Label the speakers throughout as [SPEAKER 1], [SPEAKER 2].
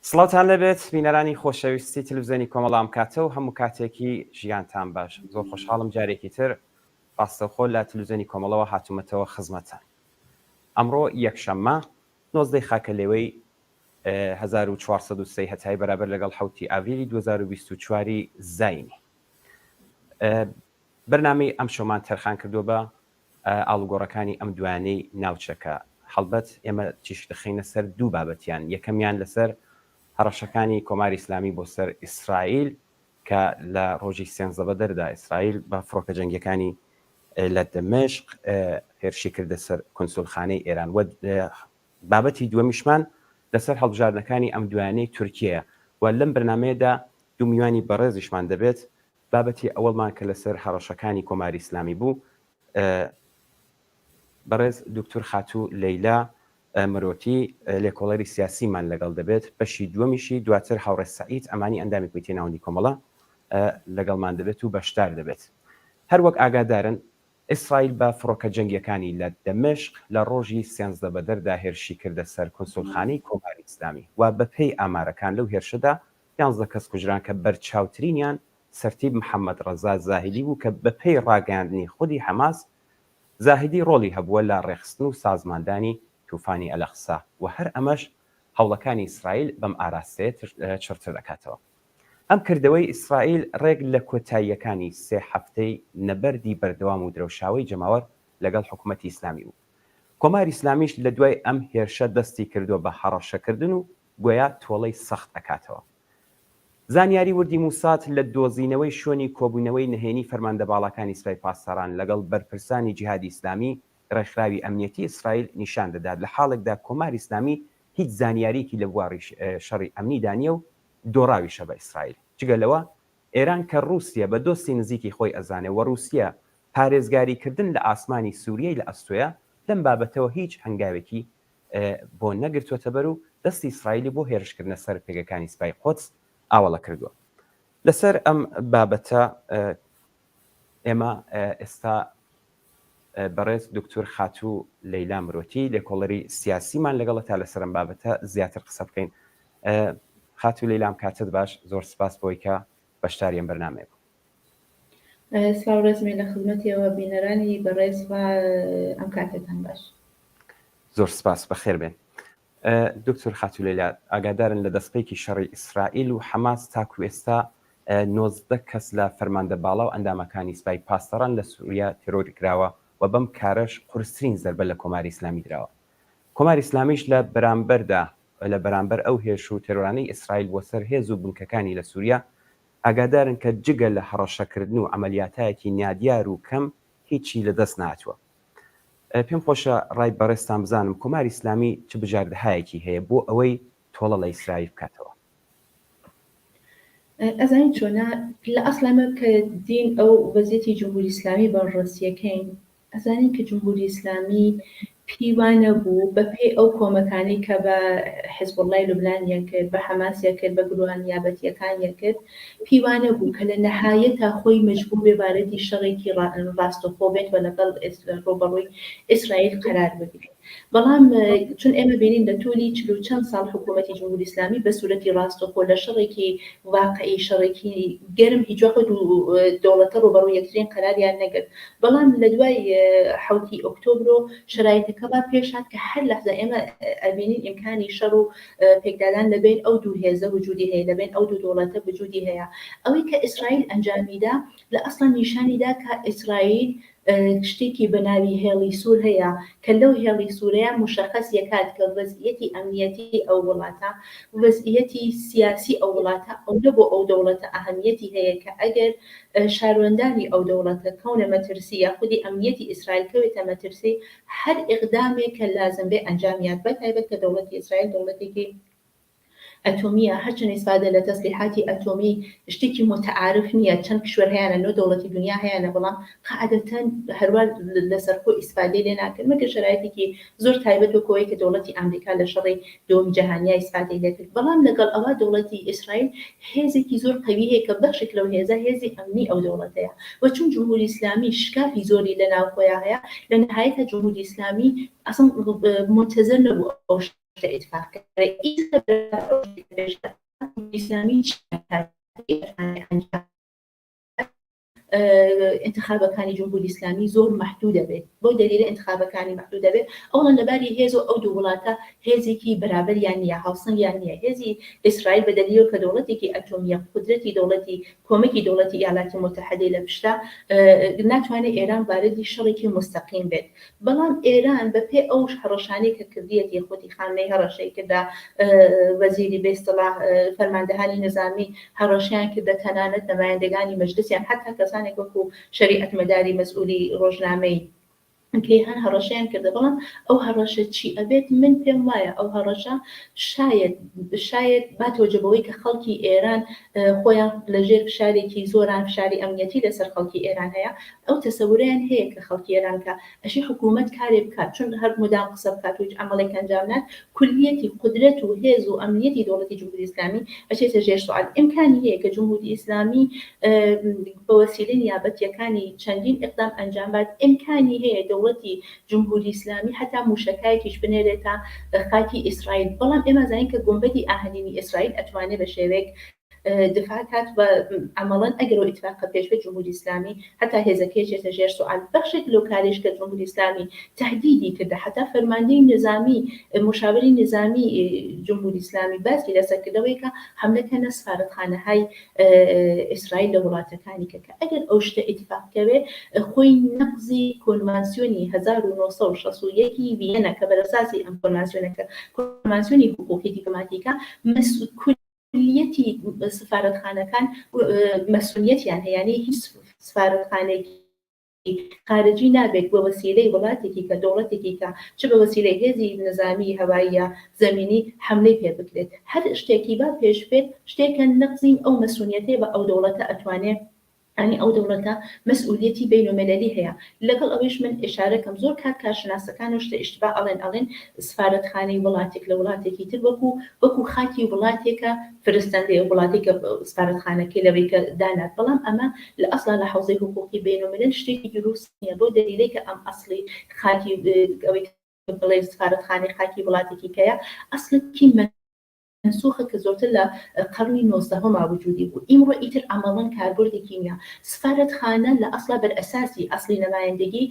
[SPEAKER 1] سڵاتان لەبێت بینەرانی خۆشەویستی تلویزیۆنی کۆمەڵام کاتە و هەموو کاتێکی ژیانتان باش. زۆر خۆشحاڵم جارێکی تر ڕاستەوخۆ لە تلویزیۆنی کۆمەڵەوە هاتوومەتەوە خزمەتان. ئەمڕۆ یەکشەممە 19 خاکە لێوەی 1430 هەتای بەرابەر لەگەڵ 7 ئاڤریلی 2024 زاینی. بەرنامەی ئەم شۆمان تەرخان کردو بە ئاڵوگۆڕەکانی ئەم دوانەی ناوچەکە. هەڵبەت ئێمە چیش دەخینە سەر دوو بابەتیان. یەکەمیان لەسەر هەڕەشەکانی کۆماری ئیسلامی بۆ سەر ئیسرائیل کە لە ڕۆژی سێنزە دەردا ئیسرائیل بە فڕۆکە جەنگیەکانی لە دەمەشق هێرشی کردە سەر کۆنسولخانەی ئێران. بابەتی دووەمیشمان لەسەر هەڵبژاردنەکانی ئەم دوانەی تورکیە و لەم بەرنامەیەدا دوو میوانی بەڕێزیشمان دەبێت. بابەتی ئەوەڵمان کە لەسەر هەڕەشەکانی کۆماری ئیسلامی بوو بەڕێز دکتۆر خاتوو لەیلا مرۆتی لێکۆڵەری سیاسیمان لەگەڵ دەبێت. بەشی دووەمیشی دواتر هاوڕێ سەعید ئەمانی ئەندامی کویتەی ناوەندی کۆمەڵە لەگەڵمان دەبێت و بەشدار دەبێت. هەروەک ئاگادارن ئیسرائیل بە فڕۆکە جەنگیەکانی لە دەمەشق لە ڕۆژی سێنزە بەدەردا هێرشی کردە سەر کۆنسولخانەی کۆماری ئیسلامی و بەپێی ئامارەکان لەو هێرشەدا 11 کەس کوژران کە بەرچاوترینیان سەرتیب محەممەد ڕەزا زاهیدی بوو کە بەپێی ڕاگەاندنی خودی حەماس زاهیدی ڕۆڵی هەبووە لە ڕێخستن و سازماندانی توفانی ئەلەقسا و هەر ئەمەش هەوڵەکانی ئیسرائیل بەم ئاراستەیە چرتر دەکاتەوە. ئەم کردەوەی ئیسرائیل ڕێک لە کۆتاییەکانی سێ هەفتەی نەبەردی بەردەوام و درەوشاوی جەماوەر لەگەڵ حکوومەتی ئیسلامی بوو. کۆماری ئیسلامیش لە دوای ئەم هێرشە دەستی کردووە بە هەڕەشەکردن و گویا تۆڵەی سەخت ئەکاتەوە. زانیاری وردی موسات لە دۆزینەوەی شوێنی کۆبوونەوەی نهێنی فەرماندەباڵەکانی سوپای پاسەران لەگەڵ بەرپرسانی جیهادی ئیسلامی ڕێکخراوی ئەمنیەتی ئیسرائیل نیشان دەدات لە حاڵێکدا کۆماری ئیسلامی هیچ زانیاریکی لە بواری شەڕی ئەمنی دانیە و دۆڕاویشە بە ئیسرائیل. جگەلەوە ئێران کە رووسیا بە دۆستی نزیکی خۆی ئەزانێ و رووسیا پارێزگاریکردن لە ئاسمانی سووریای لە ئەستۆیە لەم بابەتەوە هیچ هەنگاوێکی بۆ نەگرتووەتە بەر و دەستی ئیسرائیلی بۆ هێرشکردنە سەر پێگەکانی سوپای قودس ئاوەڵە کردووە. لەسەر ئەم بابەتە ئێمە ئێستا بەڕێز دکتۆر خاتوو لەیلا مرۆتی لێکۆڵەری سیاسیمان لەگەڵە تا لەسەر ئەم بابەتە زیاتر قسە بکەین. خاتوو لەیلام کاتت باش، زۆر سپاس بۆی کە بەشداری ئەم بەرنامەیە بوو.
[SPEAKER 2] سلااو ڕێزمی لە خزمەتیەوە بینەرانی بەڕێز ئەم کاتتان باش.
[SPEAKER 1] زۆر سپاس بەخێر بێن. دکتۆر خاتوو لەیلا ئاگادارن لە دەستپێکی شەڕی ئیسرائیل و حەماس تاکو ئێستا 19 کەس لە فەرماندەباڵا و ئەندامەکانی سوپای پاسەران لە سووریا تێرۆری کراوە و بەم کارەش قورسترین زەربە لە کۆماری ئیسلامی درراوە. کۆماری ئیسلامیش لە بەرامبەر ئەو هێرش و تێرۆرانەی ئیسرائیل بۆ سەر هێز و بنکەکانی لە سووریا ئاگادارن کە جگە لە هەڕەشەکردن و ئەمەلیاتایەکی نادیار و کەم هیچی لەدەست ناتوە. پێم خۆشە ڕای بەڕێستان بزانم کۆماری ئیسلامی چ بژاردەهایەکی هەیە بۆ ئەوەی تۆڵە لە ئیسرائیل بکاتەوە.
[SPEAKER 2] ئەزانین چۆنە لە ئەسڵامە کە دین ئەو وەزیەتی جمهوری ئیسلامی بە ڕۆسیەکەین ئەزانین کە جمهوری ئیسلامی پیوانە بوو بەپێی ئەو کۆمەکانی کە بە حیزبوڵڵای لوبنانیە کرد، بە حەماسیە کرد، بە گروهان یابەتیەکانیە کرد، پیوانە بوو کە لە نەهایەتا خۆی مەجبور بێ بارەتی شەڕێکی ڕاستەوخۆ بێت و لەگەڵ ڕۆبەڕووی ئیسرائیل قەرار بگرێت. بەڵام چون ئێمە بینین لە تولی 40 چەند ساڵ حکوومەتی جمهوری ئیسلامی بە سوورەتی ڕاستەوخۆ لە شەڕێکی واقعی شەڕێکی گەرم هیچ وەخت دەوڵەتە ڕۆبەڕووی یەکترین قەراریان نەگرت. بەڵام لە دوای 7 ئۆکتۆبر و شرایطەکە با پێشات کە هەر لەحظە ئێمە ئەبینین ئیمکانی شەڕ و پێکدادان لەبین ئەو دوو هێزە وجودی هەیە، لەبین ئەو دوو دەوڵەتە وجودی هەیە. ئەوەی کە ئیسرائیل ئەنجامیدا لە ئەسڵا نیشانیدا کە ئیسرائیل شتێکی بەناوی هێڵی سوور هەیە کە لەو هێڵی سوورەیە مشخص یەکات کە وەزعیەتی ئەمنیەتی ئەو وڵاتە وەزعیەتی سیاسی ئەو وڵاتە ئەو نەبوو ئەو دەوڵەتە ئەهەمیەتی هەیە کە ئەگەر شاروەندانی ئەو دەوڵەتە کەونە مەترسی یاخودی ئەمنیەتی ئیسرائیل کەوێتە مەترسی هەر ئیقدامێک کە لازم بێ ئەنجامیات بەتایبەت کە دەوڵەتی ئیسرائیل دەوڵەتێکی ئەتۆمیە هەرچەند ئیسپادە لە تەسلیحاتی ئەتۆمی شتێکی متعارف نییە، چەند کشوەر هەیەە نۆ دەوڵەتی دنیا هەیەە، بەڵام قاعدەتەن هەروەر لەسەرخۆ ئیسپادەی لێ ناکرد مەگەر شرایطێکی زۆر تایبەت وەکەوەی کە دەوڵەتی ئەمریکا لە شەڕی دووەمی جەهانیا ئیسپادەی لێ کرد. بەڵام لەگەڵ ئەوە دەوڵەتی ئیسرائیل هێزێکی زۆر قەوی هەیە کە بەخشێک لەو هێزە هێزی ئەمنی ئەو دەوڵەتەیە و چون جمهوری ئیسلامی شکافی زۆری لە ناوخۆیان هەیە لە نهایەتە جمهوری ئیسلامی ئەسڵ منتەزەر نەبوو ئەو اتفاق ئیسلامی انتخابەکانی جمهوری ئیسلامی زۆر محدودە بێت بۆ دلیل انتخابەکانی محدودە بێت ئەوڵە لەباری هێز و ئەو دوو وڵاتە هێزێکی بەرابەریان نییە هاوسەنگیان نییە هێزی ئیسرائیل بە دلیل کە دەوڵەتێکی ئەتۆمیە قودرەتی دەوڵەتی کۆمەکی دەوڵەتی ئیالاتی متحدەی لە پشتا ناتوانێت ئێران باردی شەڕێکی مستەقیم بێت بەڵام ئێران بەپێ ئەو هەڕەشانەی کە کردیەتی خۆتی خامنەی هەڕەشەی کردا وەزیری بێستڵا فەرماندەهانی نظامی هەڕەشیان کردە تەنانەت نمایندەگانی مەجلسیان حتا کەسانێک وەکو شریعەت مەداری مەسئولی ڕۆژنامەی کەیهان هەڕەشیان کردە بەڵام ئەو هەڕەشە چی ئەبێت من پێم وایە ئەو هەڕەشە شاید باتۆجبەوەی کە خەڵکی ئێران خۆیان لەژێر فشارێکی زۆران فشاری ئەمنیەتی لەسەر خەڵکی ئێران هەیە ئەو تەسەووریان هەیە کە خەڵکی ئێران کە ئەشی حکوومەت کارێ بکات چون هەر مدام قسە بکات و هیچ عەمەڵێک ئەنجام نات کولیەتی قودرەت و هێز و ئەمنیەتی دەوڵەتی جمهوری ئیسلامی ئەچێتە ژێر سوال ئیمکانی هەیە کە جمهوری ئیسلامی بە وەسیلەی نیابەتیەکانی چەندین ئیقدام ئەنجام بات ئیمکانی هەیە دەوڵەتی جمهوری ئیسلامی حتا موشکایەکیش بنێرێتە خاکی ئیسرائیل بەڵام ئێمە زانین کە گۆمبەدی ئاهەنینی ئیسرائیل ئەتوانێت بە شێوەیەک دفاع کات بە عملاً ئەگەر اتفاق پێشبێت جمهوری ئیسلامی حتا هێزەکەی چێتە ژێر سوال بەخشێک لەو کارێش کە جمهوری ئیسلامی تهدیدی کردە حتا فەرماندەی نظامی مشاوری نظامی جمهوری ئیسلامی باسی لەسەرکردەوەی کە حملەکەنە سفارەتخانەهای ئیسرائیل لە وڵاتەکانی کە ئەگەر ئەو شتە اتفاقکەوێ خۆی نەقزی کۆنڤانسیۆنی 1961 ڤیەنە کە بەرەساسی ئەم کۆنڤانسیۆنەکە کۆنڤانسیۆنی حقوقی دیپلۆماتیکە مسئولیەتی سفارەتخانەکان مەسئولیەتیان هەیە هیچ سفارەتخانەیەکی خارجی نابێت بە وەسیلەی وڵاتێکی کە دەوڵەتێکی کە چ بە وەسیلەی هێزی نظامی هەوایی زەمینی حملەی پێ بکرێت هەر شتێکی با پێش بێت شتێکە نەقزین ئەو مەسئولیەتەی بە ئەو دەوڵەتە ئەتوانێت ئەنی ئەو دەوڵەتە مەسئولیەتی بینالمللی هەیە لەگەڵ ئەوەش من ئشارەکەم زۆر کارشناسەکان و شتە ئیشتباه ئەڵێن سفارەتخانەی وڵاتێک لە وڵاتێکی تر وەکو خاکی وڵاتێکە فرستەندەی وڵاتێکە سفارەتخانەکەی لەوەی کە دانات بەڵام ئەمە لە ئەسڵا لە حوزەی حقوقی بینالملل شتێکی دروست نییە بۆ دلیلەی کە ئەم ئەسڵی خاکی ئەوەی بڵێ سفارەتخانەی خاکی وڵاتێکی کەیە ئەسڵی منسوخە کە زۆرتر لە قەرنی 19 وجودی بوو ئیمڕۆ ئیتر ئەمەڵەن کاربردێکی نییە سفارەتخانە لە ئەسڵا بەرئەساسی ئەسڵی نەمایەندەگی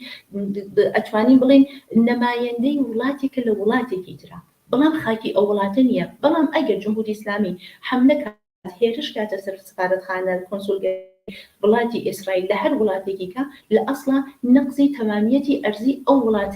[SPEAKER 2] ئەتوانین بڵێن نەمایەندەی وڵاتێکە لە وڵاتێکی ترە بەڵام خاکی ئەو وڵاتە نییە بەڵام ئەگەر جمهوری ئیسلامی حملەکە هێرش کاتە سەر سفارەتخانە کۆنسولگەری وڵاتی ئیسرائیل لە هەر وڵاتێکی کە لە ئەسڵا نەقزی تەمامیەتی ئەرزی ئەو وڵات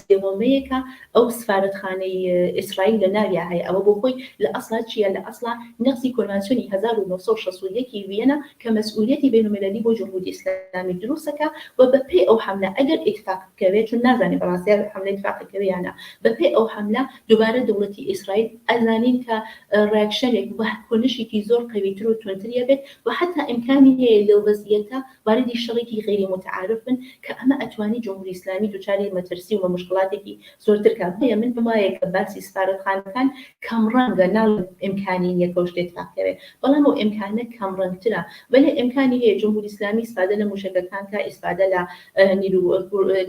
[SPEAKER 2] دێوەمەیەکە ئەو سفارەتخانەی ئیسرائیل لە ناویا هەیە ئەوە بۆ خۆی لە ئەسڵا چیە لە ئەسڵا نەقزی کۆنڤانسیۆنی 1961 ڤیەنە کە مەسئولیەتی بینالمللی بۆ جمهوری ئیسلامی دروستەکە و بەپێ ئەو حملە ئەگەر اتفاق بکەوێت چون نازانێت بەڕاستی حملە اتفاق بکەوێیانە بەپێ ئەو حملە دووبارە دەوڵەتی ئیسرائیل ئەزانین کە ڕیاکشنێک بە کۆنشێکی زۆر قەویتر و توندترە بێت و حتا ئیمکانی هەیە لەو وەزعیەتە واردی شەڕێکی غیری متعارف بن کە ئەمە ئەتوانی جمهوری ئیسلامی دووچاری مەترسی و مشکلاتێکی زۆرتر کات هەیە من بمایە کە باسی سفارەتخانەکان کەم ڕەنگە ناڵ ئیمکانی نییە شتێک اتفاقکەوێت بەڵام ئەو ئیمکانە کەم ڕەنگترە بەڵێ ئیمکانی هەیە جمهوری ئیسلامی ئیسفادە لە موشکەکان کە ئیسفادە لە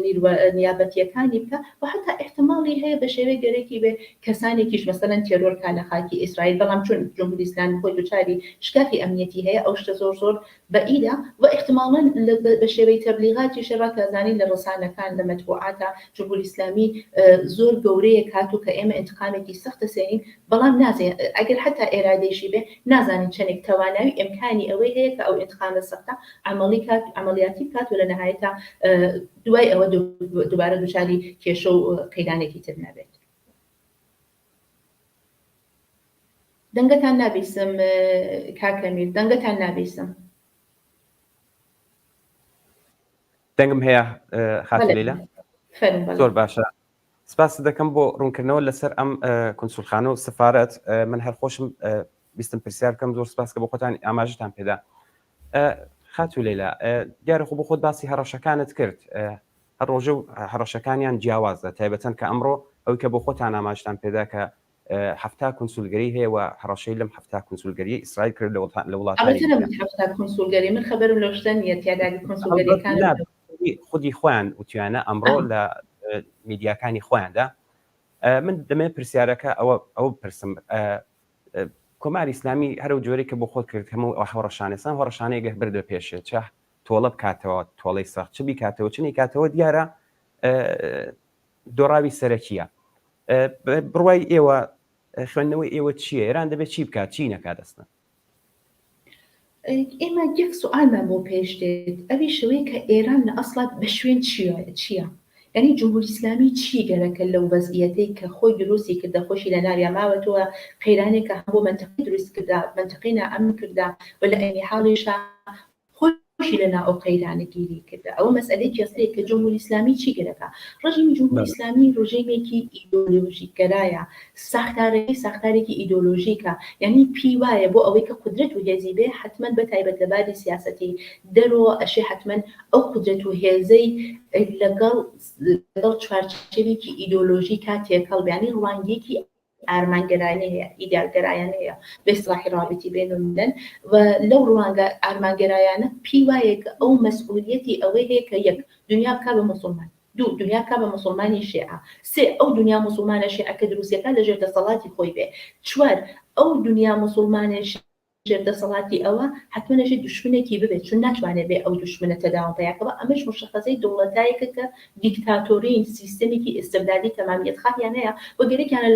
[SPEAKER 2] نیروە نیابەتیەکانی بکە و حتا احتمالی هەیە بە شێوەیە گەرەکی بێ کەسانێکیش مەسەلەن تێرۆرکا لە خاکی ئیسرائیل بەڵام چون جمهوری ئیسلامی خۆی دووچاری شکافی ئەمنیەتی هەیە ئەو شتە زۆر بەئیدا و احتمالاً بە شێوەی تەبلیغاتی شەڕاکەزانی لە ڕسانەکان لە مەتبوعاتە جمهوری ئیسلامی زۆر گەورەیە کاتو کە ئێمە انتقامێکی سەختە سێنین بەڵام نازانین ئەگەر حتا ئێرادەیشی بێ نازانین چەندێک تواناوی ئیمکانی ئەوەی هەیە کە ئەو انتقامە سەختە عملیاتی بکات و لە نەهایەتە دوای ئەوە دووبارە دووچاری کێشە و قەیدانێکی تر نەبێت دەنگەتان نابیسم کاکەمیر دەنگەتان نابیسم
[SPEAKER 1] دەنگم هەیە خاتی لەیلا زۆر باشە سپاس دەکەم بۆ ڕوونکردنەوە لەسەر ئەم کۆنسولخانە و سفارەت من هەرخۆشم بیستم پرسیار بکەم زۆر سپاس کە بۆ خۆتان ئاماژتان پێدا خاتو لەیلا دیارە خۆ بۆ خۆت باسی هەڕەشەکانت کرد هەر ڕۆژە و هەڕەشەکانیان جیاوازە تایبەتەن کە ئەمڕۆ ئەوەی کە بۆ خۆتان ئاماژتان پێدا کە هەفتا کۆنسولگەری هەیە و هەڕەشەی لەم هەفتا کۆنسولگەری ئیسرائیل کرد لە وڵاتانی
[SPEAKER 2] هەفتا کۆنسولگەری من خەبەرم لەو شتە نیە تیادا کۆنسولگەریەکان
[SPEAKER 1] خودی خۆیان وتیانە ئەمڕۆ لە میدیاکانی خۆیاندا من دەمێ پرسیارەکە ئەوە بپرسم کۆماری ئیسلامی هەرو جۆری کە بۆ خۆت کرد هەموو هەڕەشانێسان هەڕەشانەیە گەه بردە پێشێ چە تۆڵە بکاتەوە تۆڵەی سەخت چ بیکاتەوە چنی کاتەوە دیارە دۆڕاوی سەرەکیە بڕوای ئێوە خوێندنەوەی ئێوە چییە؟ ئێران دەبێت چی بکات چی نەکات دەستن؟
[SPEAKER 2] ئێمە یەک سوالمان بۆ پێش دێت ئەوی شوەیە کە ئێران لە ئەسڵات بە شوێن چییە؟ یعنی جمهوری ئیسلامی چی گەرەکە لەو وەزعیەتەی کە خۆی دروستی کردە خۆشی لە ناریا ماوەتەوە قەیرانێکە هەموو منتەقەی دروست کردا منتەقەی نائەمن کردا و لە عەینی حاڵیشا خۆشی لەنا ئەو قەیرانە گیری کردا. ئەوە مەسئلەی کێسەیە کە جمهوری ئیسلامی چی گەرەکە؟ ڕژیمی جمهوری ئیسلامی ڕژیمێکی ئیدۆلۆژیکگەرایە، ساختارێکی ئیدۆلۆژیکە، یعنی پێی وایە بۆ ئەوەی کە قودرەت و هێزی بێ حتمەن بەتایبەت لە باری سیاسەتی دەرەوە ئەشێ حتمەن ئەو قودرەت و هێزەی لەگەڵ چوارچێوێکی ئیدۆلۆژیکا تێکەڵ بیانی ڕوانگەیەکی ئارمانگەرایانەیە ئیدارگەرایانەیە بە ئیسلاحی رابطی بینالملل و لەو ڕوانگە ئارمانگەرایانە پێی وایە کە ئەو مەسئولیەتی ئەوەی هەیە کە یەک دنیا بکا بە موسڵمان، دوو دنیا بکا بە موسڵمانی شیعە، سێ ئەو دنیا موسڵمانە شیعەکە دروستیەکە لەژێر دەسەڵاتی خۆی بێ، چوار ئەو دنیا موسڵمانە ژێر دەسەڵاتی ئەوە حتمەنەژێ دوشمنێکی ببێت چون ناتوانێت بێ ئەو دوشمنە تەداوم پیاکەوە. ئەمەش مشخەزەی دەوڵەتایەکە کە دیکتاتۆرین سیستەمێکی ئیستبدادی تەمامیەت خاڵیان هەیە و گەرەکیانە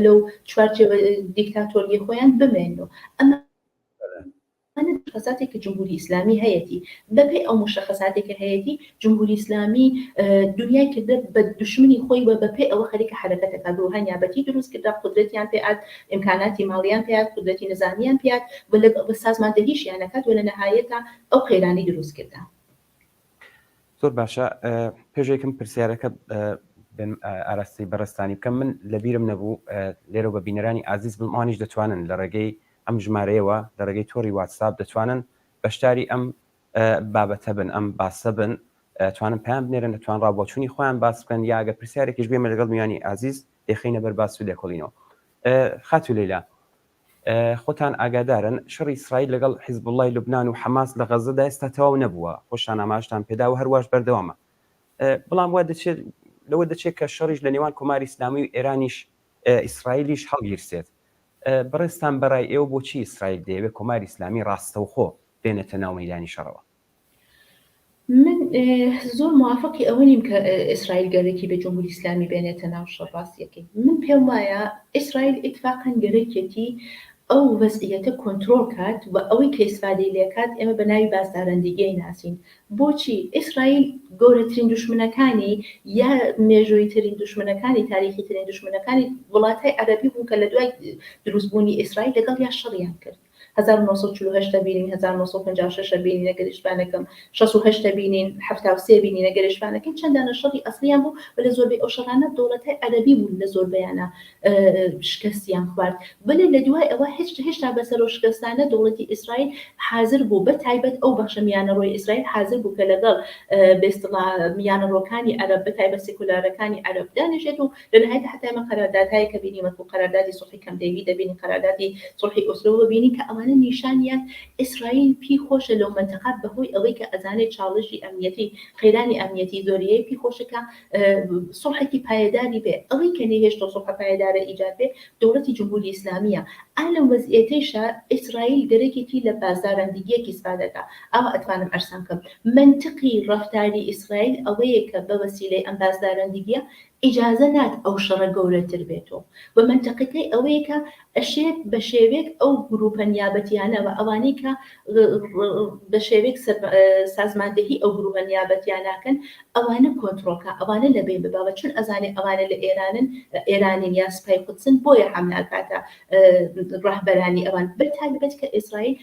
[SPEAKER 2] لەو چوارچێوە دیکتاتۆریە خۆیان بمێنەوە. ئەمە مشخصاتێکی جمهوری ئیسلامی هەیەی بەپێ ئەو مشخصاتێکە هەیەی جمهوری ئیسلامی دنیای کردە بە دوشمنی خۆی و بەپێ ئەوە خەریکە حرەکەتەکە گروهانیابەتی دروست کردا قودرەتیان پێات ئیمکاناتی ماڵیان پێات قودرەتی نظامیان پێات بە سازماندەهیشیانەکات و لە نەهایەتە ئەو قەیرانی دروست کردا.
[SPEAKER 1] زۆر باشە پێشێکم پرسیارەکە ئاراستی بەڕستانی بکەم من لەبیرم نەبوو لێرە بە بینەرانی ئازیز بمانیش دەتوانن لە ڕێگەی ئەم ژمارەیەوە لە ڕێگەی تۆڕی واتساپ دەتوانن بەشداری ئەم بابەتە بن ئەم باسە بن توانن پێیان بنێرن دەتوان ڕابۆچوونی خۆیان باس بکەن یاگە پرسیارێکیش بێمە لەگەڵ میوانی ئازیز دێخینە بەر باس و لێکۆڵینەوە. خاتو لەیلا خۆتان ئاگادارن شەڕی ئیسرائیل لەگەڵ حیزب الله لوبنان و حەماس لە غەزەدا ئێستا تەواو نەبووە خۆشان ئاماژتان پێدا و هەرواش بەردەوامە بەڵام وا دەچێت لەوە دەچێت کە شەڕیش لە نێوان کۆماری ئیسلامی و ئێرانیش ئیسرائیلیش هەڵگیرسێت. بەڕێستان بەڕای ئێوە بۆچی ئیسرائیل دەیەوێت کۆماری ئیسلامی ڕاستەوخۆ بێنێتە ناو مەیدانی شەڕەوە؟
[SPEAKER 2] من زۆر موافقی ئەوە نیم کە ئیسرائیل گەرەکی بە جمهوری ئیسلامی بێنێتە ناو شەڕ ڕاستیەکەی. من پێم وایە ئیسرائیل ئیتفاقاً گەرەکێتی ئەو وەزعیەتە کۆنترۆل کات و ئەوەی کە ئیسفادەی لێکات ئێمە بە ناوی بازدارندگی ناسین. بۆچی ئیسرائیل گەورەترین دوشمنەکانی یا مێژوویترین دوشمنەکانی تاریخیترین دوشمنەکانی وڵاتهای عەرەبی بوون کە لە دوای دروستبوونی ئیسرائیل لەگەڵ یا شەڕیان کرد. 1948 بینین 1956 بینین نەگەریشتوانەکەم 68 بینین 73 بینین نەگەریشتوانەکەم چەندانە شەڕی ئەسلیان بوو و لە زۆربەی ئەو شەڕانە دەوڵەتهای عەرەبی بوون لە زۆربەیانە شکستیان خوارد. بەڵێ لە دوای ئەوە هێشتا بەسەر و شکستانە دەوڵەتی ئیسرائیل حاضر بوو بەتایبەت ئەو بەخشە میانەڕۆی ئیسرائیل حاضر بوو کە لەگەڵ بێستڵا میانەڕۆکانی عەرەب بەتایبەت سێکولارەکانی عەرەب دانیشێت و لە نهایەت حتا ئێمە قەراردادهایی کە بینیمە و قەراردادی سوڵحی کەمپ دیوید دەبینی قەراردادی سوڵحی ئۆسلۆ بینی کە ئەوانە نیشانیان ئیسرائیل پی خۆشە لەو منتەقە بەهۆی ئەوەی کە ئەزانێت چاڵژی ئەمنیەتی قەیرانی ئەمنیەتی زۆریەی پی خۆشەکە سوڵحێکی پایەداری بێ ئەوەی کە نەهێشتۆ سوڵحە پایەدارە ئیجاد بێ دەوڵەتی جمهوری ئیسلامیە. ئالەم وەزعیەتەیشە ئیسرائیل گەرەکێتی لە بازاڕەندگیەکی ئیسفادەکە ئەوە ئەتوانم ئەرسان کەم. منطقی ڕەفتاری ئیسرائیل ئەوەیە کە بە وەسیلەی ئەم بازاڕەندگیە ئیجازە نات ئەو شەڕە گەورەتر بێتەوە و منطقەکەی ئەوەیە کە ئەشێت بە شێوێک ئەو گروپە نیابەتیانەوە ئەوانەی کە بە شێوێک سازماندەهی ئەو گروپە نیابەتیاناکەن ئەوانە کۆنترۆلکە ئەوانە لەبێ بباوە چون ئەزانێ ئەوانە لە ئێرانن یا سپای قودسن بۆیە حملەکاتە ڕاهبەرانی ئەوان بەتایبەت کە ئیسرائیل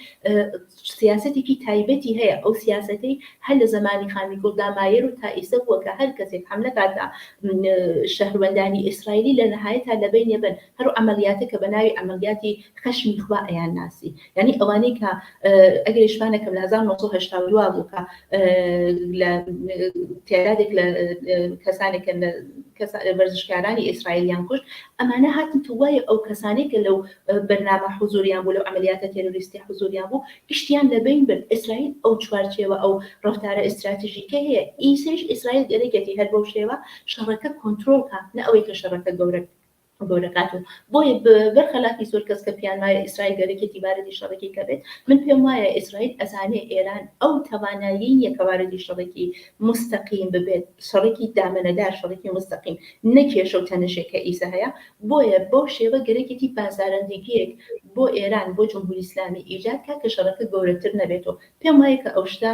[SPEAKER 2] سیاسەتێکی تایبەتی هەیە ئەو سیاسەتەی هەر لە زمانی خانی گوڵدامایر و تا ئیسە بووە کە هەر کەسێک حملەکاتە شەهروەندانی ئیسرائیلی لە نەهایەتا لەبینێ بن هەر ئەمەلیاتێکە بە ناوی ئەمەلیاتی خەشمی خوا ئەیان ناسی یعنی ئەوانەی کە ئەگەر شوانەکەم لە 1982 بوو کە لە تعدادێک لە کەسانێکن ورزشکارانی ئیسرائیلیان کوشت ئەمانە هاتن توایە ئەو کەسانێک کە لەو بەرنامە حوزوریان بوو لەو ئەمەلیاتە تێرۆریستی حوزوریان بوو گشتیان لەبین بن ئیسرائیل ئەو چوارچێوە ئەو ڕەفتارە ئستراتیژیکە هەیە ئیسەش ئیسرائیل گەرەکەتی هەر بەو شێوە شەڕەکە کۆنترۆڵ کات نە ئەوەی کە شەڕەکە گەورە گەورەکات و بۆیە بەرخەلافی زۆر کەس کە پیان وایە ئیسرائیل گەرەێکی باردی شەڕێکی کە بێت من پێم وایە ئیسرائیل ئەزانێ ئێران ئەو توانایی نیە کە باردی شەڕێکی مستەقیم ببێت شەڕێکی دامەنەدار شەڕێکی مستەقیم نەکێشە و تەنەشێکە ئیسە هەیە بۆیە بۆ شێوە گەرەێکی بازاڕەندگیەک بۆ ئێران بۆ جمهوری ئیسلامی ئیجاد کا کە شەڕەکە گەورەتر نەبێتەوە پێم وایە کە ئەو شتە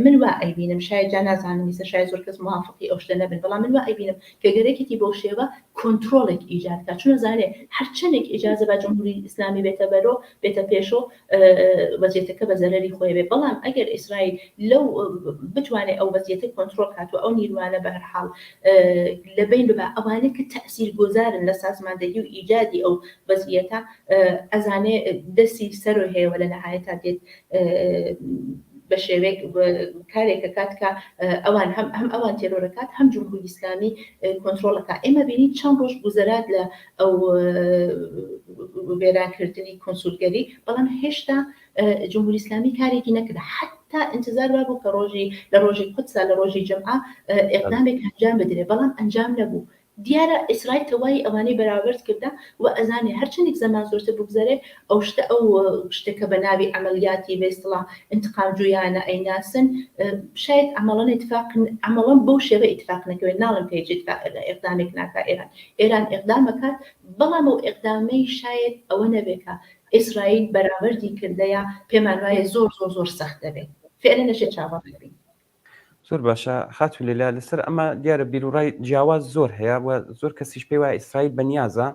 [SPEAKER 2] من وا ئەیبینم شاید جا نازانم میسە شاید زۆر کەس موافقی ئەو شتە نەبن بەڵام من وا ئەیبینم کە گەرەێکی بۆ شێوە کۆنترۆڵێک ئیجاد کا چون زانێ هەرچەندێک ئیجازە بە جمهوری ئیسلامی بێتە بەرۆ بێتە پێشۆ وەزیەتەکە بە زەرەری خۆی بێ بەڵام ئەگەر ئیسرائیل لەو بتوانێت ئەو وەزیەتە کۆنترۆل کاتوە ئەو نیروانە بە هەر حاڵ لەبین ببە ئەوانە کە تەئسیر گۆزارن لە سازماندەهی و ئیجادی ئەو وەزیەتە ئەزانێ دەستی سەرۆ هەیەوە لە نەهایەتا دێت بە شێوەیەک کارێکە کات کە ئەوان هەم ئەوان تێرۆرەکات هەم جمهوری ئیسلامی کۆنترۆڵەکە ئێمە بینید چەند ڕۆژ گوزەرات لە ئەو وێرانکردنی کۆنسولگەری بەڵام هێشتا جمهوری ئیسلامی کارێکی نەکرد حتا انتظار بابوو کە لە ڕۆژی قودسا لە ڕۆژی جەمعە ئێقدامێک ئەنجام بدرێت بەڵام ئەنجام نەبوو دیارە ئیسرائیل تەواوی ئەوانەی بەراورد کردا و ئەزانێ هەرچەندێک زەمان زۆرتر بگذەرێ ئەو شتێکە بە ناوی عملیاتی بێستڵا انتقامجویانە ئەیناسن شاید عملاً عملاً بەو شێوە ئیتفاق نەکەوێت ناڵم پێیجێت ئێقدامێک ناکا ئێران ئێقدامەکات بەڵام ئەو ئێقدامەی شاید ئەوە نەبێکە ئیسرائیل بەراوردی کردەیە پێمان وایە زۆر زۆر زۆر سەخت دەبێت فعلا نەشێت چاوەڕێ بکەین
[SPEAKER 1] زۆر باشە خاتو لێلا لەسەر ئەمە دیارە بیرروڕای جیاواز زۆر هەیە و زۆر کەسیش پێی وایە ئیسرائیل بەنیازە